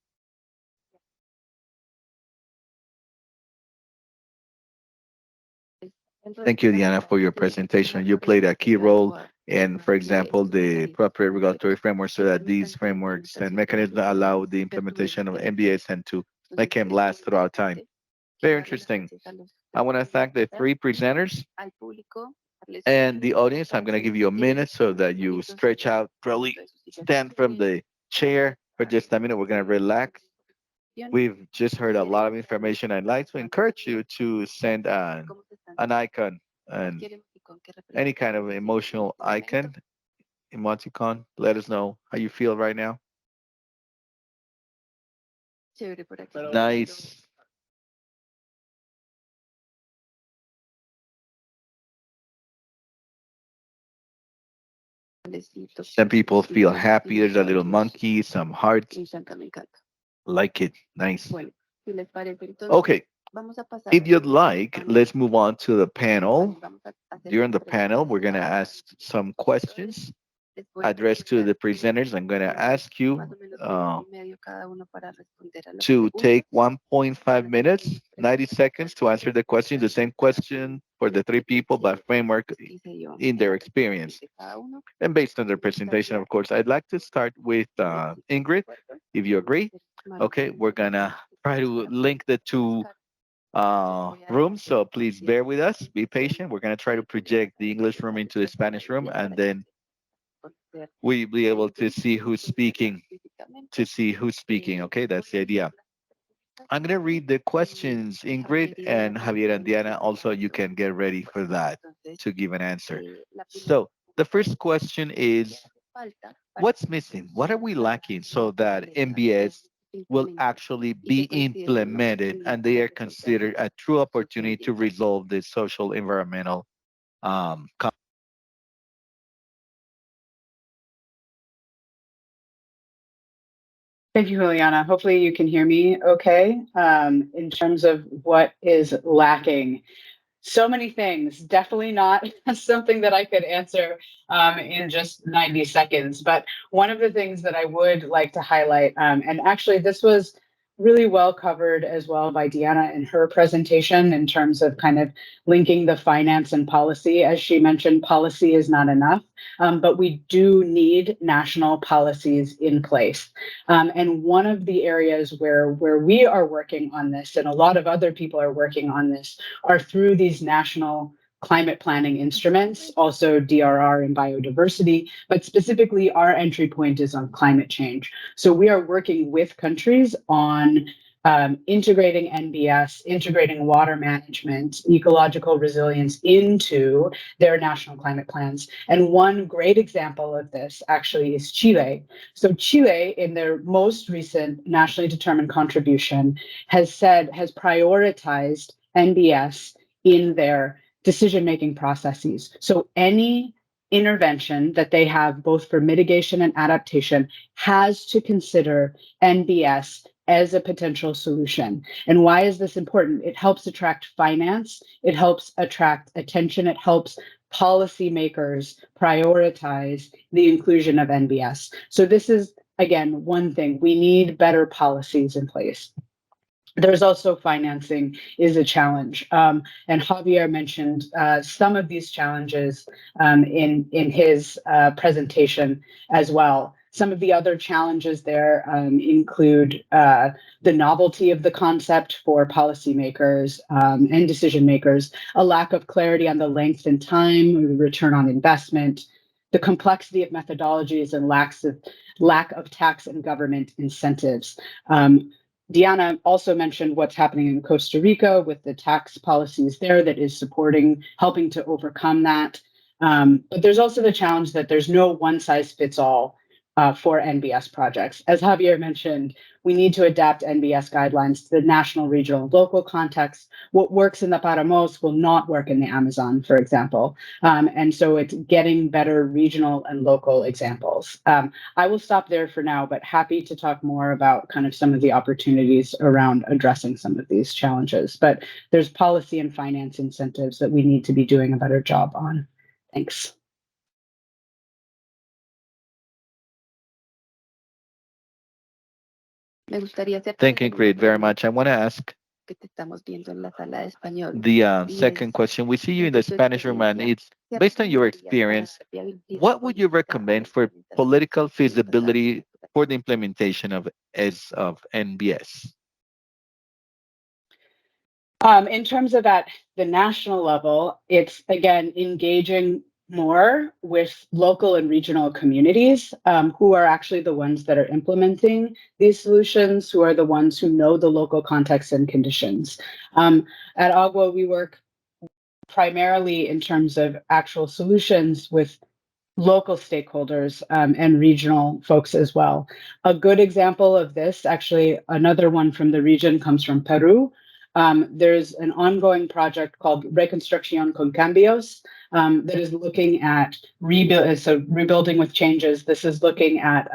Thank you, Diana, for your presentation. You played a key role in, for example, the proper regulatory framework so that these frameworks and mechanisms allow the implementation of NbS and to make them last throughout time. Very interesting. I want to thank the three presenters and the audience. I'm going to give you a minute so that you stretch out, probably stand from the chair for just a minute. We're going to relax. We've just heard a lot of information. I'd like to encourage you to send an icon and any kind of emotional icon, emoticon. Let us know how you feel right now. Nice. Some people feel happy. There's a little monkey, some hearts. Like it. Nice. Okay. If you'd like, let's move on to the panel. During the panel, we're going to ask some questions addressed to the presenters. I'm going to ask you to take 1.5 minutes, 90 seconds to answer the question, the same question for the three people, but framework in their experience. And based on their presentation, of course, I'd like to start with Ingrid, if you agree. Okay, we're going to try to link the two rooms, so please bear with us, be patient. We're going to try to project the English room into the Spanish room, and then we'll be able to see who's speaking, okay? That's the idea. I'm going to read the questions, Ingrid and Javier and Diana. Also, you can get ready for that to give an answer. So the first question is, what's missing? What are we lacking so that NbS will actually be implemented and they are considered a true opportunity to resolve the social environmental Thank you, Juliana. Hopefully you can hear me okay. In terms of what is lacking, so many things, definitely not something that I could answer in just 90 seconds. But one of the things that I would like to highlight, and actually this was really well covered as well by Deanna in her presentation in terms of kind of linking the finance and policy. As she mentioned, policy is not enough, but we do need national policies in place. And one of the areas where we are working on this, and a lot of other people are working on this, are through these national climate planning instruments, also DRR and biodiversity, but specifically our entry point is on climate change. So we are working with countries on integrating NbS, integrating water management, ecological resilience into their national climate plans. And one great example of this actually is Chile. So Chile, in their most recent nationally determined contribution, has prioritized NbS in their decision-making processes. So any intervention that they have, both for mitigation and adaptation, has to consider NbS as a potential solution. And why is this important? It helps attract finance, it helps attract attention, it helps policymakers prioritize the inclusion of NBS. So this is, again, one thing. We need better policies in place. There's also financing is a challenge. And Javier mentioned some of these challenges in his presentation as well. Some of the other challenges there include the novelty of the concept for policymakers and decision makers, a lack of clarity on the length and time, or the return on investment, the complexity of methodologies, and lack of tax and government incentives. Diana also mentioned what's happening in Costa Rica with the tax policies there that is helping to overcome that. But there's also the challenge that there's no one size fits all for NBS projects. As Javier mentioned, we need to adapt NBS guidelines to the national, regional, and local context. What works in the Paramos will not work in the Amazon, for example. And so it's getting better regional and local examples. I will stop there for now, but happy to talk more about kind of some of the opportunities around addressing some of these challenges. But there's policy and finance incentives that we need to be doing a better job on. Thanks. Thank you, Ingrid, very much. I want to ask the second question. We see you in the Spanish room, and it's based on your experience, what would you recommend for political feasibility for the implementation of NBS? In terms of at the national level, it's again engaging more with local and regional communities who are actually the ones that are implementing these solutions, who are the ones who know the local context and conditions. At Agua, we work primarily in terms of actual solutions with local stakeholders and regional folks as well. A good example of this, actually, another one from the region comes from Peru. There's an ongoing project called Reconstrucción con Cambios that is looking at rebuilding with changes. This is looking at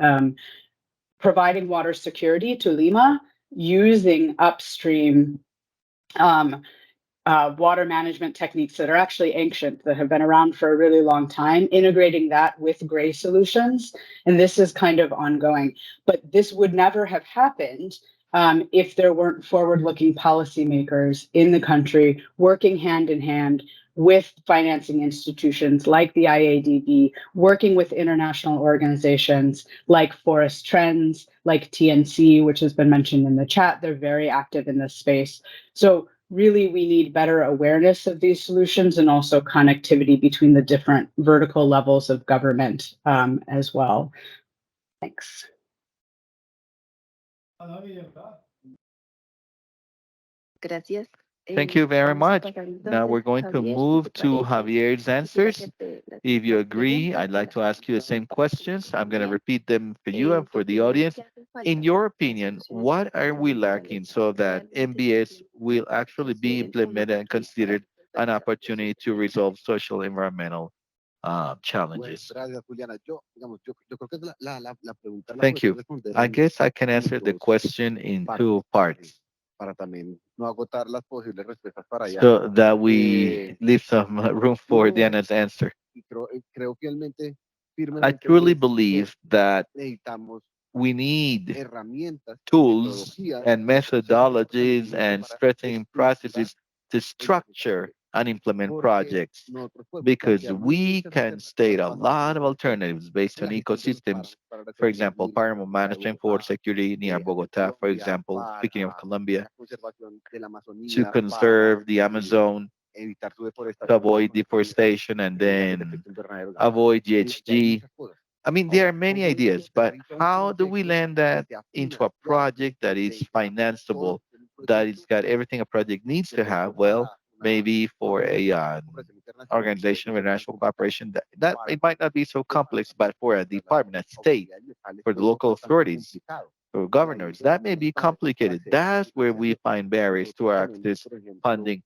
providing water security to Lima using upstream water management techniques that are actually ancient, that have been around for a really long time, integrating that with gray solutions. And this is kind of ongoing. But this would never have happened if there weren't forward-looking policymakers in the country working hand in hand with financing institutions like the IADB, working with international organizations like Forest Trends, like TNC, which has been mentioned in the chat. They're very active in this space. So really, we need better awareness of these solutions and also connectivity between the different vertical levels of government as well. Thanks. Gracias. Thank you very much. Now we're going to move to Javier's answers. If you agree, I'd like to ask you the same questions. I'm going to repeat them for you and for the audience. In your opinion, what are we lacking so that NBS will actually be implemented and considered an opportunity to resolve social environmental challenges? Thank you. I guess I can answer the question in two parts, so that we leave some room for Diana's answer. I truly believe that we need tools and methodologies and strengthening processes to structure and implement projects, because we can state a lot of alternatives based on ecosystems. For example, paramo management for security near Bogota, for example, speaking of Colombia, to conserve the Amazon, to avoid deforestation, and then avoid GHG. I mean, there are many ideas, but how do we land that into a project that is financeable, that it's got everything a project needs to have? Well, maybe for a organization of international cooperation, that it might not be so complex, but for a department, a state, for the local authorities, for governors, that may be complicated. That's where we find barriers to access funding.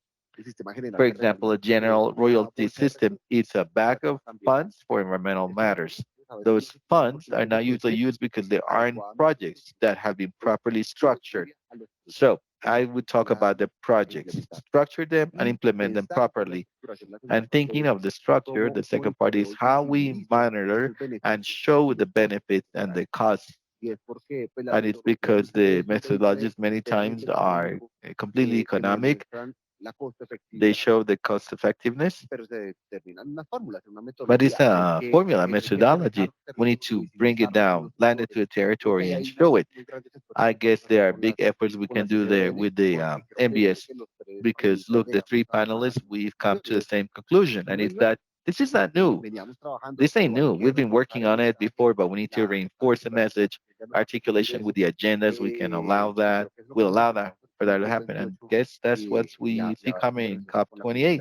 For example, a general royalty system is a bag of funds for environmental matters. Those funds are not usually used because there aren't projects that have been properly structured. So I would talk about the projects, structure them and implement them properly. And thinking of the structure, the second part is how we monitor and show the benefits and the costs. And it's because the methodologies many times are completely economic. They show the cost effectiveness, but it's a formula methodology. We need to bring it down, land it to the territory, and show it. I guess there are big efforts we can do there with the NbS because look, the three panelists, we've come to the same conclusion, and it's that this is not new. This ain't new. We've been working on it before, but we need to reinforce the message, articulation with the agendas. We can allow that. We'll allow that for that to happen. And guess that's what we see coming in COP28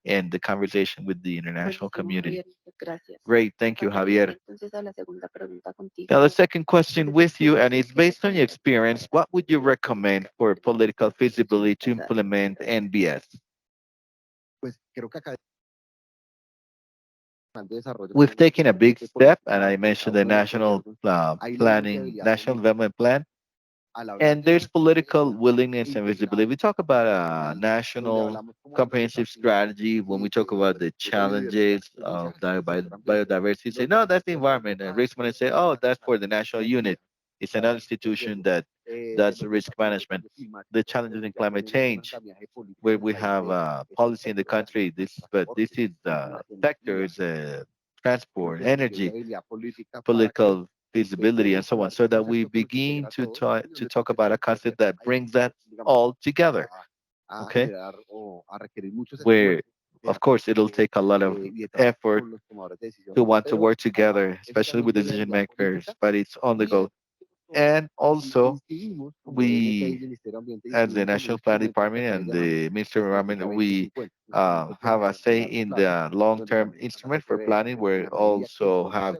and the conversation with the international community. Gracias. Great. Thank you, Javier. Entonces, a la segunda pregunta contigo. Now, the second question with you, and it's based on your experience, what would you recommend for political feasibility to implement NBS? We've taken a big step, and I mentioned the national planning, national development plan, and there's political willingness and visibility. We talk about a national comprehensive strategy when we talk about the challenges of biodiversity. Say, no, that's the environment. And risk management say, oh, that's for the national unit. It's another institution that does risk management. The challenges in climate change, where we have policy in the country. This is sectors, transport, energy, political feasibility, and so on, so that we begin to talk about a concept that brings that all together. Okay, where of course it'll take a lot of effort to want to work together, especially with decision makers, but it's on the go. And also, we, as the National Plan Department and the Ministry of Environment, we have a say in the long-term instrument for planning. We also have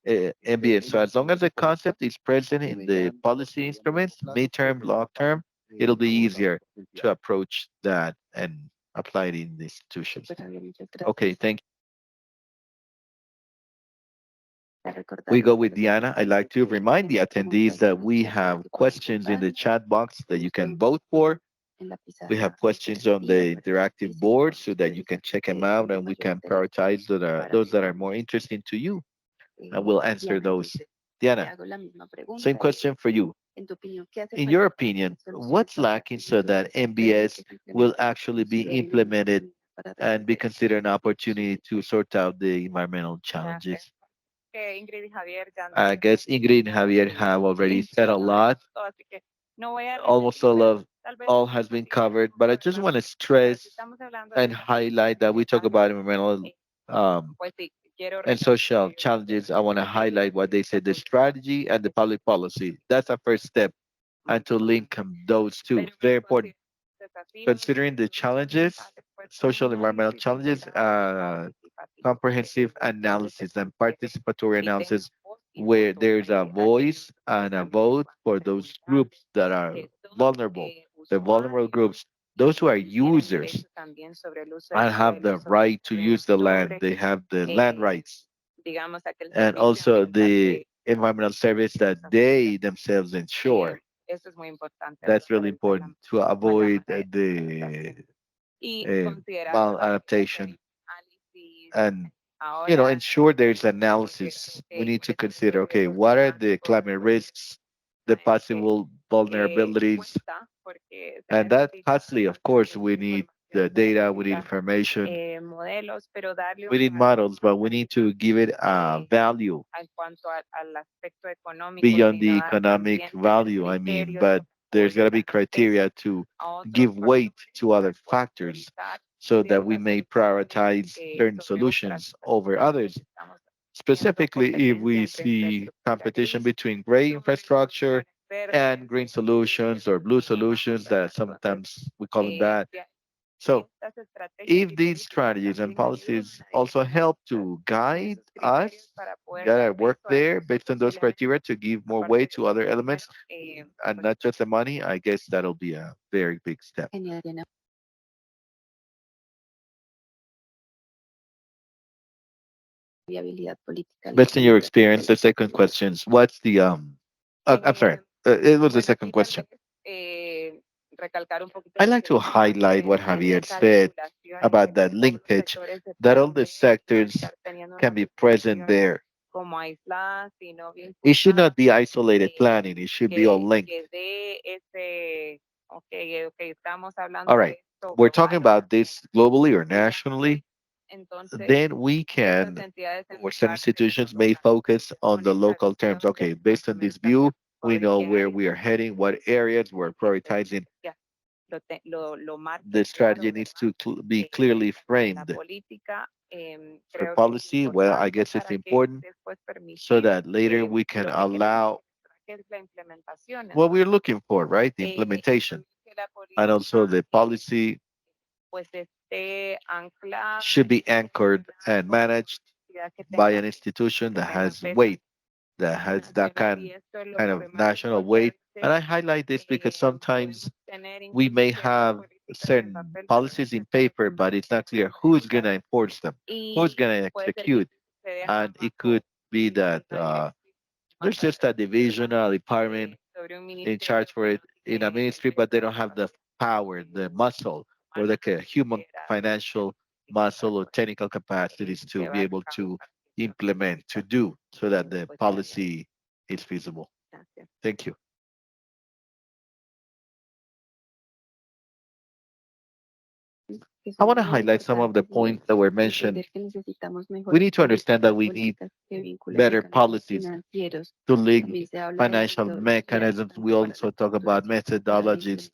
MBS. So as long as the concept is present in the policy instruments, midterm, long-term, it'll be easier to approach that and apply it in the institutions. Okay, thank you. We go with Diana. I'd like to remind the attendees that we have questions in the chat box that you can vote for. We have questions on the interactive board so that you can check them out and we can prioritize those that are more interesting to you. And we'll answer those. Diana, same question for you. In your opinion, what's lacking so that MBS will actually be implemented and be considered an opportunity to sort out the environmental challenges? I guess Ingrid and Javier have already said a lot. Almost all has been covered, but I just want to stress and highlight that we talk about environmental um, and social challenges. I want to highlight what they said, the strategy and the public policy. That's our first step, and to link those two. Very important. Considering the challenges, social environmental challenges, comprehensive analysis and participatory analysis where there's a voice and a vote for those groups that are vulnerable, the vulnerable groups, those who are users and have the right to use the land, they have the land rights, and also the environmental service that they themselves ensure. That's really important to avoid the maladaptation and ensure there's analysis. We need to consider, okay, what are the climate risks, the possible vulnerabilities, and that costly, of course. We need the data, we need information, we need models, but we need to give it a value beyond the economic value. I mean, but there's got to be criteria to give weight to other factors so that we may prioritize certain solutions over others. Specifically, if we see competition between gray infrastructure and green solutions or blue solutions, that sometimes we call them that. So, if these strategies and policies also help to guide us that I work there based on those criteria to give more weight to other elements and not just the money, I guess that'll be a very big step. Genial, Diana. Viabilidad política. Based on your experience, the second question is what's the I'm sorry, it was the second question. I like to highlight what Javier said about that linkage, that all the sectors can be present there. It should not be isolated planning, it should be all linked. All right, we're talking about this globally or nationally, then we can, or some institutions may focus on the local terms. Okay, based on this view, we know where we are heading, what areas we're prioritizing. The strategy needs to be clearly framed. For policy, well, I guess it's important so that later we can allow what we're looking for, right? The implementation. And also the policy should be anchored and managed by an institution that has weight, that has that kind of national weight. And I highlight this because sometimes we may have certain policies in paper, but it's not clear who's going to enforce them, who's going to execute. And it could be that there's just a division, a department in charge for it in a ministry, but they don't have the power, the muscle, or like a human financial muscle or technical capacities to be able to implement, to do so that the policy is feasible. Thank you. I want to highlight some of the points that were mentioned. We need to understand that we need better policies to link financial mechanisms. We also talk about methodologies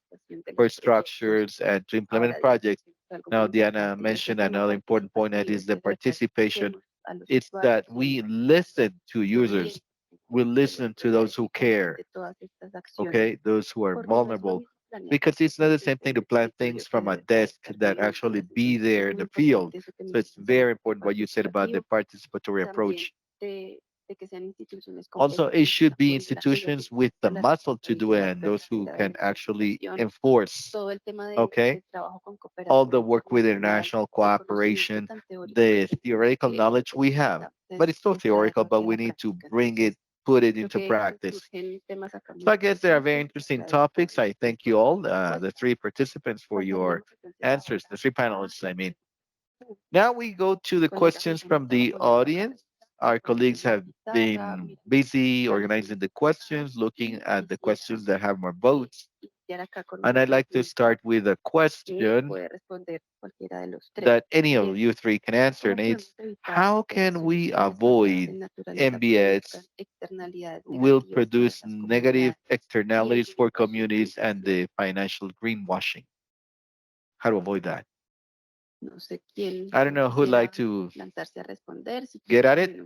for structures and to implement projects. Now, Diana mentioned another important point that is the participation. It's that we listen to users, we listen to those who care, okay, those who are vulnerable, because it's not the same thing to plan things from a desk that actually be there in the field. So it's very important what you said about the participatory approach. Also, it should be institutions with the muscle to do it and those who can actually enforce, okay? All the work with international cooperation, the theoretical knowledge we have, but it's still theoretical, but we need to bring it, put it into practice. So I guess they are very interesting topics. I thank you all, the three participants, for your answers, the three panelists, I mean. Now we go to the questions from the audience. Our colleagues have been busy organizing the questions, looking at the questions that have more votes. And I'd like to start with a question that any of you three can answer, and it's how can we avoid NbS will produce negative externalities for communities and the financial greenwashing? How to avoid that? I don't know who'd like to get at it,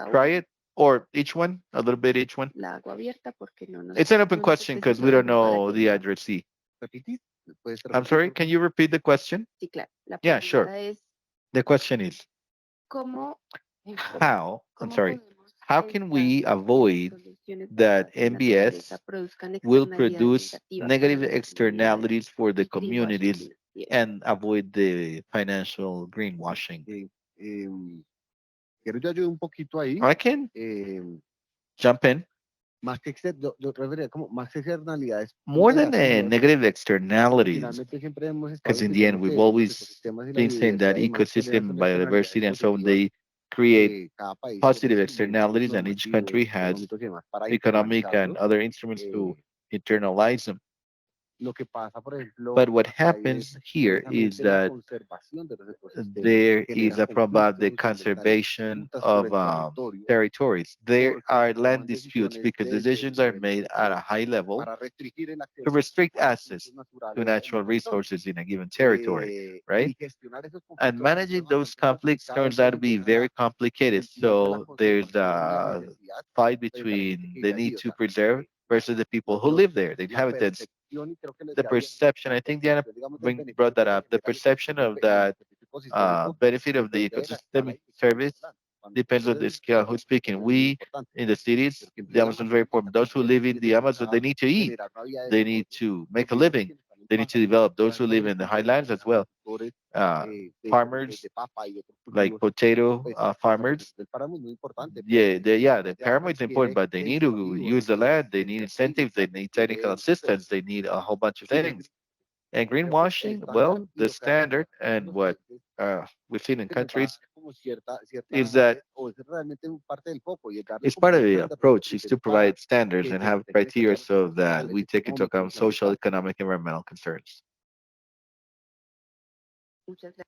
try it, or each one, a little bit each one. It's an open question because we don't know the addressee. I'm sorry, can you repeat the question? Yeah, sure. The question is, I'm sorry, how can we avoid that NbS will produce negative externalities for the communities and avoid the financial greenwashing? I can jump in. More than the negative externalities, because in the end, we've always been saying that ecosystem, biodiversity, and so on, they create positive externalities, and each country has economic and other instruments to internalize them. But what happens here is that there is a problem about the conservation of territories. There are land disputes because decisions are made at a high level to restrict access to natural resources in a given territory, right? And managing those conflicts turns out to be very complicated. So there's a fight between the need to preserve versus the people who live there, the inhabitants. The perception, I think Diana brought that up, the perception of that benefit of the ecosystem service depends on the scale who's speaking. We in the cities, the Amazon is very important. Those who live in the Amazon, they need to eat, they need to make a living, They need to develop those who live in the highlands as well. Farmers like potato farmers. Yeah, the pyramid is important, but they need to use the land. They need incentives. They need technical assistance. They need a whole bunch of things. And greenwashing, well, the standard and what we've seen in countries is that it's part of the approach is to provide standards and have criteria so that we take into account social, economic, environmental concerns. Muchas gracias.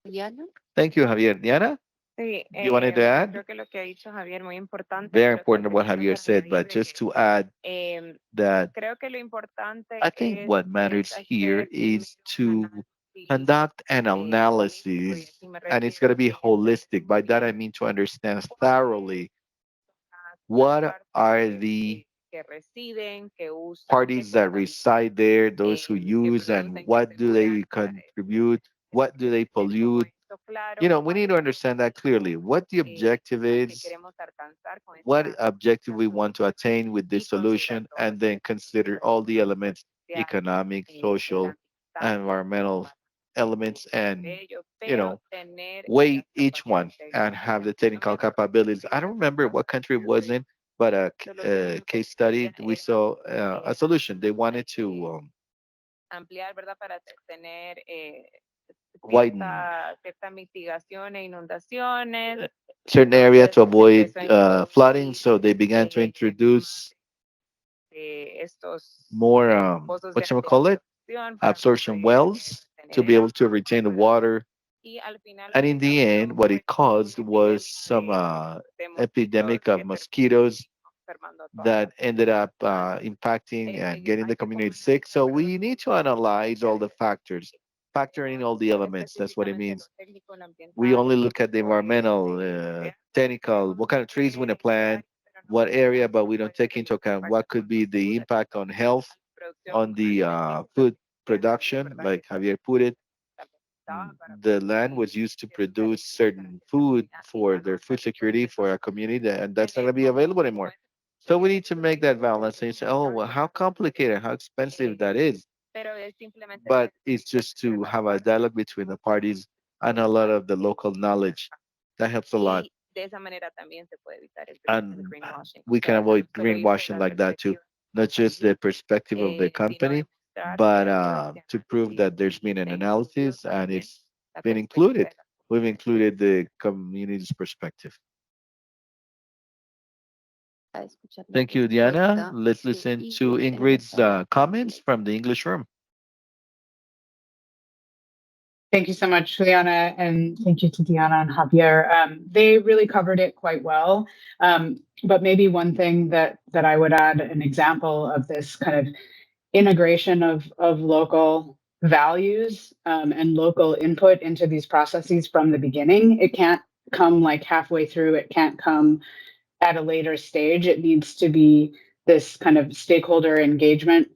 Diana. Thank you, Javier. Diana, Sí, you wanted to add? creo que lo que ha dicho Javier muy importante. Very pero important what también Javier quiero said, but añadir de just que, to add that creo que lo importante I think es, what matters hacer here is to primero un análisis, conduct an holístico, y analysis, así me and it's going to be refiero holistic. By that, I mean to understand thoroughly what are the que residen, que usan, parties that reside there, those who use, and what do they contribute, what do they pollute. You know, we need to understand that clearly, what the objective is, what objective we want to attain with this solution, and then consider all the elements, economic, social, environmental elements, and, you know, weigh each one and have the technical capabilities. I don't remember what country it was in, but a case study, we saw a solution. They wanted to ampliar, ¿verdad? Para tener widen cierta mitigación e inundaciones. certain area to avoid Empezó a flooding, so they began to introduce estos more, pozos what de you call it, absorción para absorption poder wells to be able to retain the water. y al final And in the end, what it caused was some epidemic of mosquitoes that ended up impacting and getting the community sick. So we need to analyze all the factors, factor in all the elements. That's what it means. We only look at the environmental, technical, what kind of trees we want to plant, what area, but we don't take into account what could be the impact on health, on the food production, like Javier put it. The land was used to produce certain food for their food security for our community, and that's not going to be available anymore. So we need to make that balance and say, oh, well, how complicated, how expensive that is. But it's just to have a dialogue between the parties and a lot of the local knowledge. That helps a lot. And we can avoid greenwashing like that too. Not just the perspective of the company, but to prove that there's been an analysis and it's been included. We've included the community's perspective. A escuchar la Thank you, Diana. respuesta. Let's Sí, listen y to tenemos Ingrid's a comments from the English room. Thank you so much, Juliana, and thank you to Diana and Javier. They really covered it quite well. But maybe one thing that I would add, an example of this kind of integration of local values and local input into these processes from the beginning. It can't come like halfway through. It can't come at a later stage. It needs to be this kind of stakeholder engagement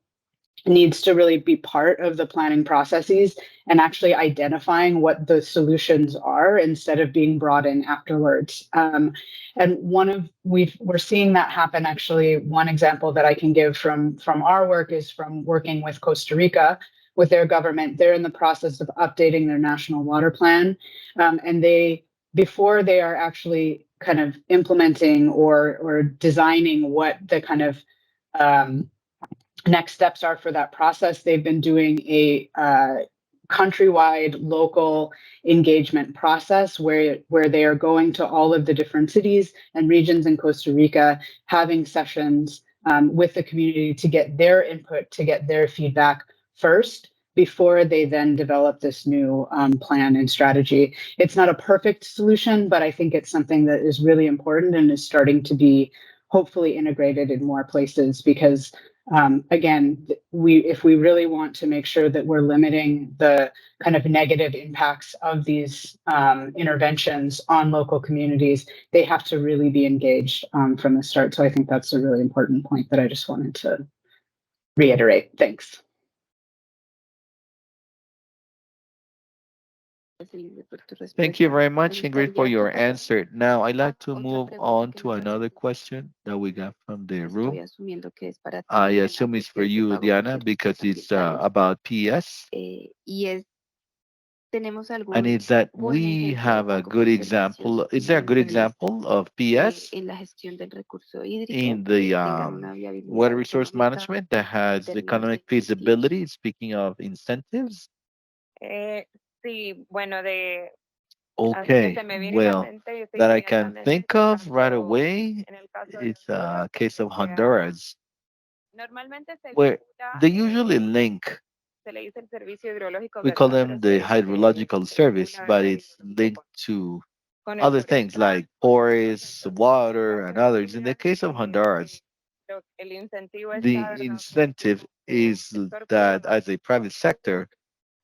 needs to really be part of the planning processes and actually identifying what the solutions are instead of being brought in afterwards. And we're seeing that happen. Actually, one example that I can give from our work is from working with Costa Rica with their government. They're in the process of updating their national water plan, and before they are actually kind of implementing or designing what the kind of next steps are for that process. They've been doing a countrywide local engagement process where they are going to all of the different cities and regions in Costa Rica, having sessions with the community to get their input, to get their feedback first before they then develop this new plan and strategy. It's not a perfect solution, but I think it's something that is really important and is starting to be hopefully integrated in more places because again, if we really want to make sure that we're limiting the kind of negative impacts of these interventions on local communities, they have to really be engaged from the start. So I think that's a really important point that I just wanted to reiterate. Thanks. Ingrid, por tu Thank you respuesta. very Me much, Ingrid, for gustaría your compartir answer. Now, I'd like to otra move pregunta on que to nos another hacen. question that we got from the Estoy room. asumiendo que es para ti, I Diana, assume it's for porque es de you, pago por Diana, servicios because it's ambientales. about PS. Y es, ¿tenemos And algún it's that buen we ejemplo de have a pago por good example. servicios Is there a good example of PS en la gestión del recurso hídrico in que the tengan una water viabilidad resource económica management that en has términos de economic incentivos? feasibility? Speaking of incentives. Sí, bueno, así que Okay, se me viene a la well, mente y estoy that I can pensando en think el of right caso, away, en el caso de it's Honduras, a case of que Honduras, normalmente se where vincula, they usually link, se le dice el servicio hidrológico we call gaderal, them pero the se hydrological service, vincula but it's linked con, to con el other things forestal, like con el sector forests, water, and agropecuario. others. In the case of Honduras, El incentivo está, the ¿verdad? incentive El is sector that privado as a private sector,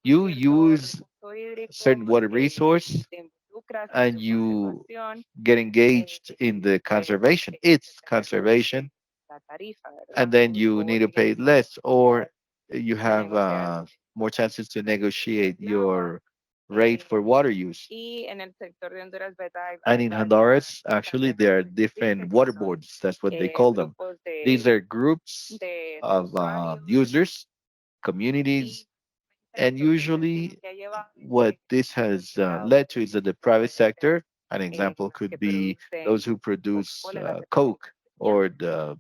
you cierto use recurso a certain hídrico, water resource te involucras en and su you conservación, get engaged in the pues conservation, se its te reduce conservation, la tarifa, and ¿verdad? then you need to pay Tienes less, or you de have negociar more chances to negotiate el agua. your rate for water use. Y en el sector de Honduras, ¿verdad? And Hay in varias Honduras, actually, there are directrices different que water son boards. That's what they call them. grupos These are groups de of usuarios users, y communities, and usually que ha llevado what this has led to is that the private sector, an example que could be producen those who produce Coca-Cola, la Coke cervecería, or the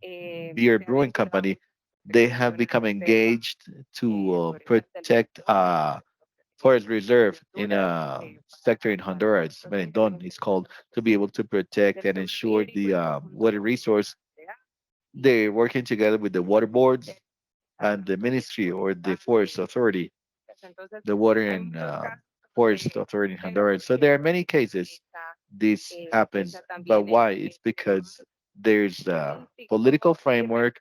beer se ha brewing vinculado company. con They have zonas become de reserva engaged to forestal del protect forest reserve in Honduras, a sector in Honduras, Benetton, it's called, to be able to protect del and producto ensure hídrico the en conjunto water con resource. They're working together with the water boards and the ministry or the forest authority, entonces the water hay and muchos casos forest authority in en los Honduras. So que there are many cases está this happens, esa but también why? It's because there's a political framework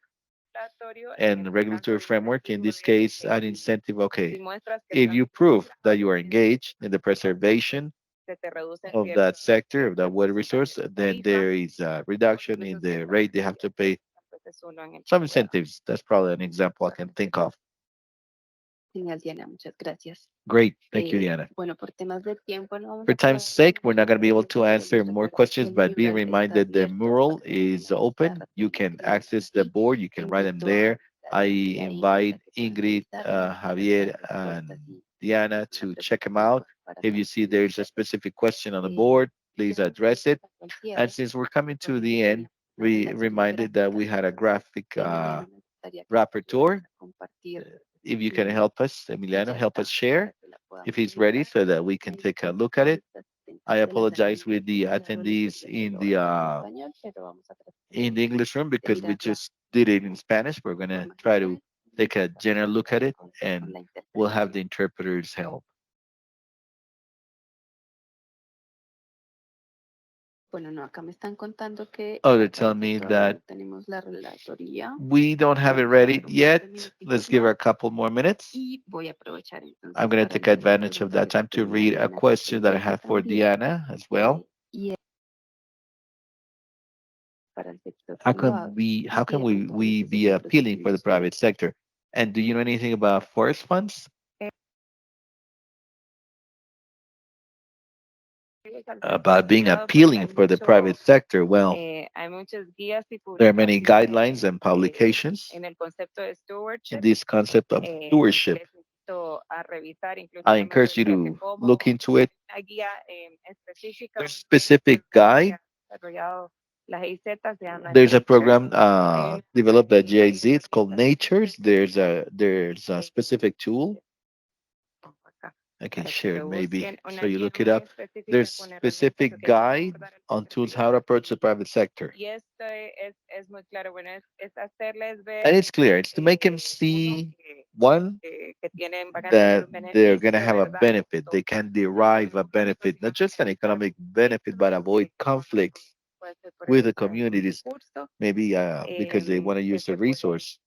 regulatorio en and este caso regulatory el framework. In incentivo this de case, an incentive. Okay, si muestras que if estás you prove that you are engaged in the preservation se te reducen of that sector, of that water porcentajes resource, de then tarifa there is a o reduction in incluso the ciertas rate they have to pay. pues es uno en el que Some pueda. incentives. That's probably an example I can think of. Genial, Diana, muchas gracias. Great. Thank you, Diana. Bueno, por temas de tiempo no vamos For a time's poder sake, we're not going to be able to pero answer les more recuerdo que questions, el but be mural está reminded the abierto mural para que is tengan esta open. You rapidez de can escribirlas access the aquí. board. You can write them Invito there. a I Javier y a Ingrid invite a que puedan Ingrid, revisarlas y Javier, revisar respuestas and y Diana una to check them presentación out. para If you see there's a revisarlas. specific question on the Eh, board, please address it. al And cierre, since we're coming to podemos the end, tener una we relación reminded that we gráfica had a graphic que Emiliano me gustaría que nos rapporteur. ayudaras a compartir If you can help us, Emiliano, ya help us está, share para que la podamos if he's ready revisar. so that we Una can take a disculpa look at por it. los asistentes I de la sala apologize with inglés, the solo les attendees decía que lo vamos a hacer en español, pero vamos a tratar in the English room de because we mirarla just did it in Spanish. We're de gonna forma try to general take y a general look at it, con and la we'll have interpretación. the interpreters help. Bueno, no, acá me están contando que Oh, al they're telling parecer me todavía that no tenemos la relatoría. we don't have it Vamos a ready dar un par yet. de Let's minutitos give her más a couple more minutes. y voy a aprovechar I'm entonces gonna para take leer la advantage of pregunta that que time to tenía read a Diana aquí question that I pendiente have for también. Diana as well. Y es para el sector How can privado. we Entonces, be ejemplos appealing for the financieros. private sector? And do you know anything about forest funds? About being appealing for the private sector? Well, Hay muchas guías y there are many publicaciones guidelines and publications en el concepto de in stewardship this concept of stewardship. les invito a revisar, incluso I ya me encourage you gustaría que to como look into it. una guía específica There's a specific que guide. ha desarrollado las GIZ se llama There's a Nature. program Hay una developed at hay GIZ. una It's called herramienta Natures. There's a eh, specific tool acá, I can para que share lo maybe busquen, so una you guía look it muy up. There's específica con herramientas specific que ayudan a guide abordar el on sector tools how to privado. approach the private sector. Y esto es muy claro, bueno, es hacerles ver And it's clear. It's to make him uno see one van a tener that un they're beneficio going to de have a verdad. benefit. They can derive a benefit, not just an economic benefit, but avoid conflicts Puede ser por el with the uso de algún communities, recurso maybe because they want to que use the resource.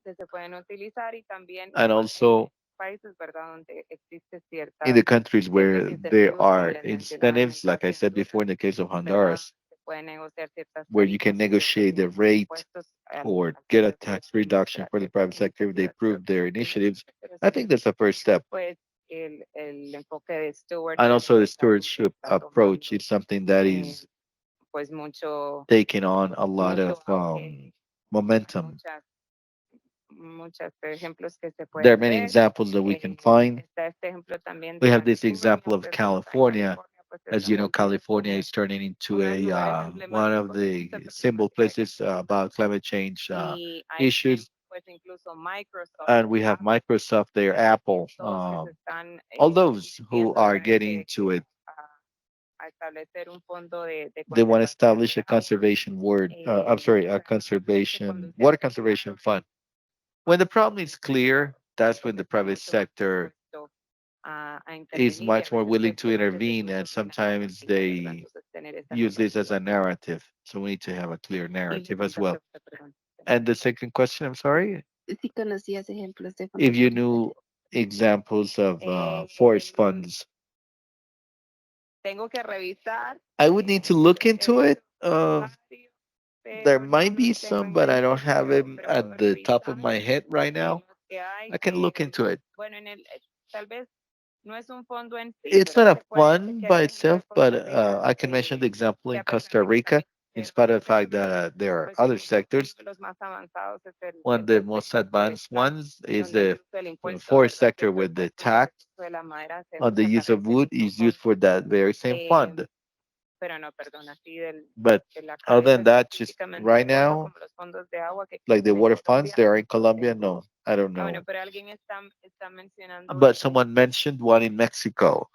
se pueden utilizar y también And en also países, ¿verdad?, donde existe in the ciertas, countries ciertos where there incentivos, como are les mencionaba en el incentives, like caso I de said before, Honduras, in the case of ¿verdad? Honduras, Se pueden negociar ciertas where you can tarifas y negotiate the reducciones de rate impuestos or al get a sector tax privado reduction para for the private sector if they incentivar, prove their initiatives. pero I sí, think that's the first step. pues el enfoque de And stewardship also the es algo que stewardship está approach tomando is something that eh, is pues taking on a lot mucho of auge, momentum. muchas, muchos ejemplos que se There are pueden many ver. examples that we can find. Está este ejemplo también We de have this Vancouver, example ¿no? of Que es California. California, pues se As you está know, volviendo California como is turning into uno de los lugares one of emblemáticos the de esta symbol problemática. places about climate change Y ahí issues. tenemos pues incluso Microsoft, And we have Microsoft there, Apple, todos que se están all those who viendo are ¿verdad? getting into it. A establecer un fondo de They want to conservación establish del a agua. conservation I'm sorry, a Realmente cuando conservation se water hace conservation fund. When the problem is clear, that's when the private mucho más sector dispuesto a is intervenir y a much more veces willing pues to solo se intervene, recurre and a una sometimes narrativa, ¿verdad? they Entonces tener esa use this as a narrativa narrative. So we need to have a clear y narrative as muchas well. preguntas, perdón. And the second question, I'm sorry, Si conocías ejemplos de if fondos you knew forestales. examples of Eh, forest funds, tengo que revisar I would need to look into it. varios, There pero no might be los tengo some, en but I don't mente, have them pero puedo at the top of revisar my head right now. los que hay I can look into it. bueno, tal vez no es un fondo en sí, It's pero not a se puede fund chequear, by por ejemplo, itself, en but Costa Rica, I can mention the example que in a pesar Costa de que Rica, también in es spite of the fact sectorial, that there are pues other uno sectors. de los más avanzados es One of the most advanced forestal, ones is donde el the uso del impuesto, forest ¿verdad? sector, with the tax De la madera se on the usa use para of ese wood mismo is used fondo. for that very same Eh, fund. pero no, perdón, así But de la other cabeza than that, just específicamente right de fondos now, como los fondos de agua que like the existen en water funds, Colombia. they are in Colombia. No, I don't Bueno, know. pero alguien está mencionando But someone mentioned one in Mexico,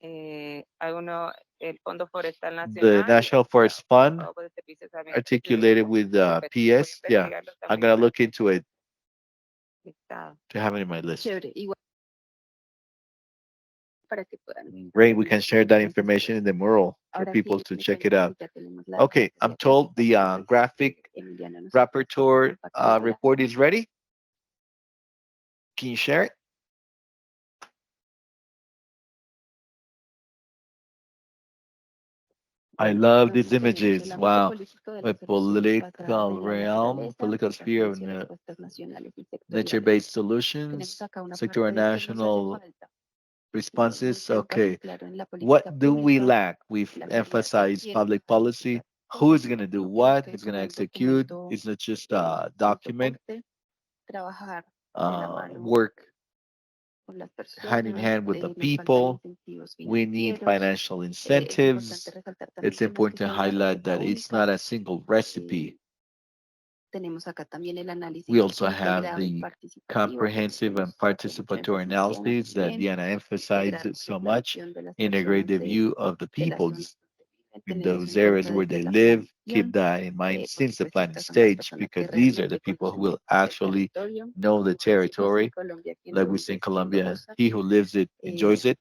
hay uno, el Fondo Forestal the Nacional, National Forest Fund, por este piso también articulated with voy a PS. Yeah, investigarlo I'm también gonna para look into it listado. to have it in my list. Chévere, igual para que puedan. Great, we can share that information in the mural for Ahora people sí, to me check it cuentan out. que ya tenemos la Okay, I'm referencia told the técnica, graphic Emiliano nos rapporteur compartirá. report is ready. Can you share it? I Bueno, love entonces these tenemos images. el ámbito Wow. político de A la solución basada political en la realm, naturaleza, political sphere of también respuestas nacionales y sectoriales. nature-based Tenemos solutions, acá una sector parte and de qué nos hace national falta. responses. Mucho énfasis, Okay. claro, en la política What do we pública, lack? We've la prioridad que emphasized tiene public para policy. impulsar Who's cosas. going to do Tenemos what? que, Who's going como to un execute? documento It's not just de a document. soporte, trabajar de la mano Work con las hand in personas, hand with the nos faltan people. incentivos We need financieros. financial Es importante incentives. resaltar también It's que no es important que to sea una highlight receta that it's única. not a single recipe. Tenemos acá también el análisis We also have integrado y the participativo, que comprehensive and hemos hecho mucho participatory énfasis analysis that en Diana emphasized integrar so la much. visión de las Integrate the personas view of the de las zonas peoples donde viven. in Tenemos those en areas cuenta where desde they la live. Keep planeación, that in mind por since the supuesto, planning estas son las stage, personas que because these are the realmente people who conocen will el actually territorio. know the Como se dice en territory. Colombia, quien Like lo we vive say in es quien lo Colombia, goza. he who lives it enjoys it.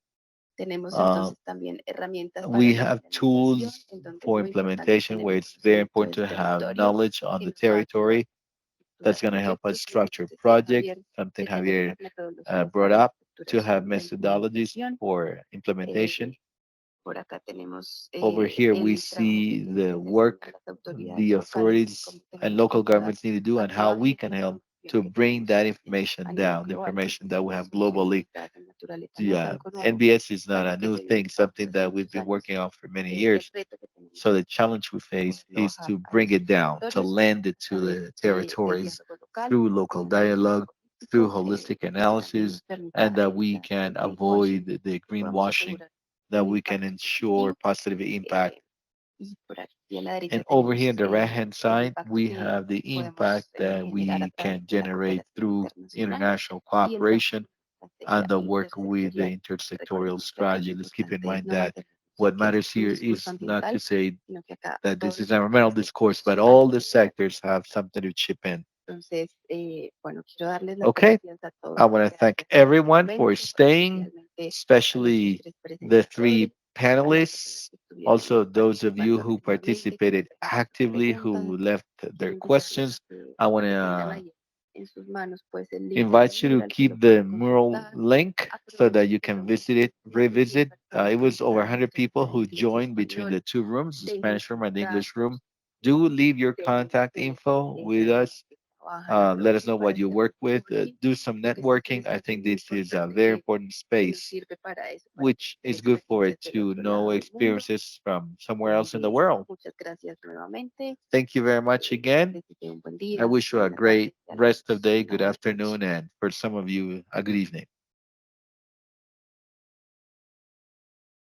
Tenemos Uh, entonces también herramientas para we la have implementación, tools en donde for lo importante es implementation tener where un it's very conocimiento important del to have territorio knowledge on que the nos va a ayudar territory. a That's estructurar going to help us proyectos. Y como structure nos decía projects, Javier, something tenemos Javier unas metodologías brought para la up, to have estructuración de methodologies implementación. for implementation. Por acá tenemos Over here, we el trabajo see que the le hacemos a work las autoridades the locales y authorities cómo and tenemos que local ayudar governments need to do, a and how toda la we can help información to que bring tenemos that a information nivel down, the global, information that we have entonces no globally. es la naturaleza, no es Yeah, algo nuevo NBS is not para a que new llegue thing, a something otros that we've muchos been años. working on for many El years. reto que tenemos So the challenge we es face is bajar to a bring los it down, to territorios lend it a to través the del territories diálogo local, through local un análisis dialogue, through político holistic que también analysis, nos permita and that we evitar can el greenwashing, avoid the que podamos greenwashing, asegurar that un we can impacto ensure positivo. positive impact. Y por aquí a la derecha And over here tenemos on the right-hand el side, impacto we que have the podemos impact that generar a we través can de la generate cooperación through internacional international y el trabajo cooperation en and estrategia the work with the intersectorial. intersectorial Recordemos que acá lo strategy. Let's keep in importante es mind no that mantenernos what en matters un here is discurso not to ambiental, say sino que acá that todos this is los environmental sectores discourse, but participan. all the sectors have something to chip in. Entonces, bueno, quiero darles las Okay, gracias a todos I los want to que han thank prestado su everyone for momento, staying, especialmente a nuestros especially tres the presentadores, three a las personas panelists, que estuvieron also those of you participando who activamente, que participated hicieron sus actively, preguntas. who left their Quiero invitarlos a questions. que I want tengan to ahí en sus manos pues el link de la invite you to mural que lo keep the pueden mural consultar. link so that you can Aprovechenlo, visit it, inclusive revisit. personas It que was over están 100 people para who inglés y joined between español, the two rooms, the dejen Spanish room sus and the English room. datos, Do leave your dejen contact sus info with us trabajan, Let us know what para you hacer work with. networking. Do some networking. I think this is a very important space, Sirve para eso, para which is good for it del to otro know lado del mundo. experiences from somewhere else in the world. Muchas gracias nuevamente. Thank you very much again. Les deseo un buen I día, wish you a buena tarde great y a rest of todos day, una good buena noche. afternoon, and for some of you, a good evening.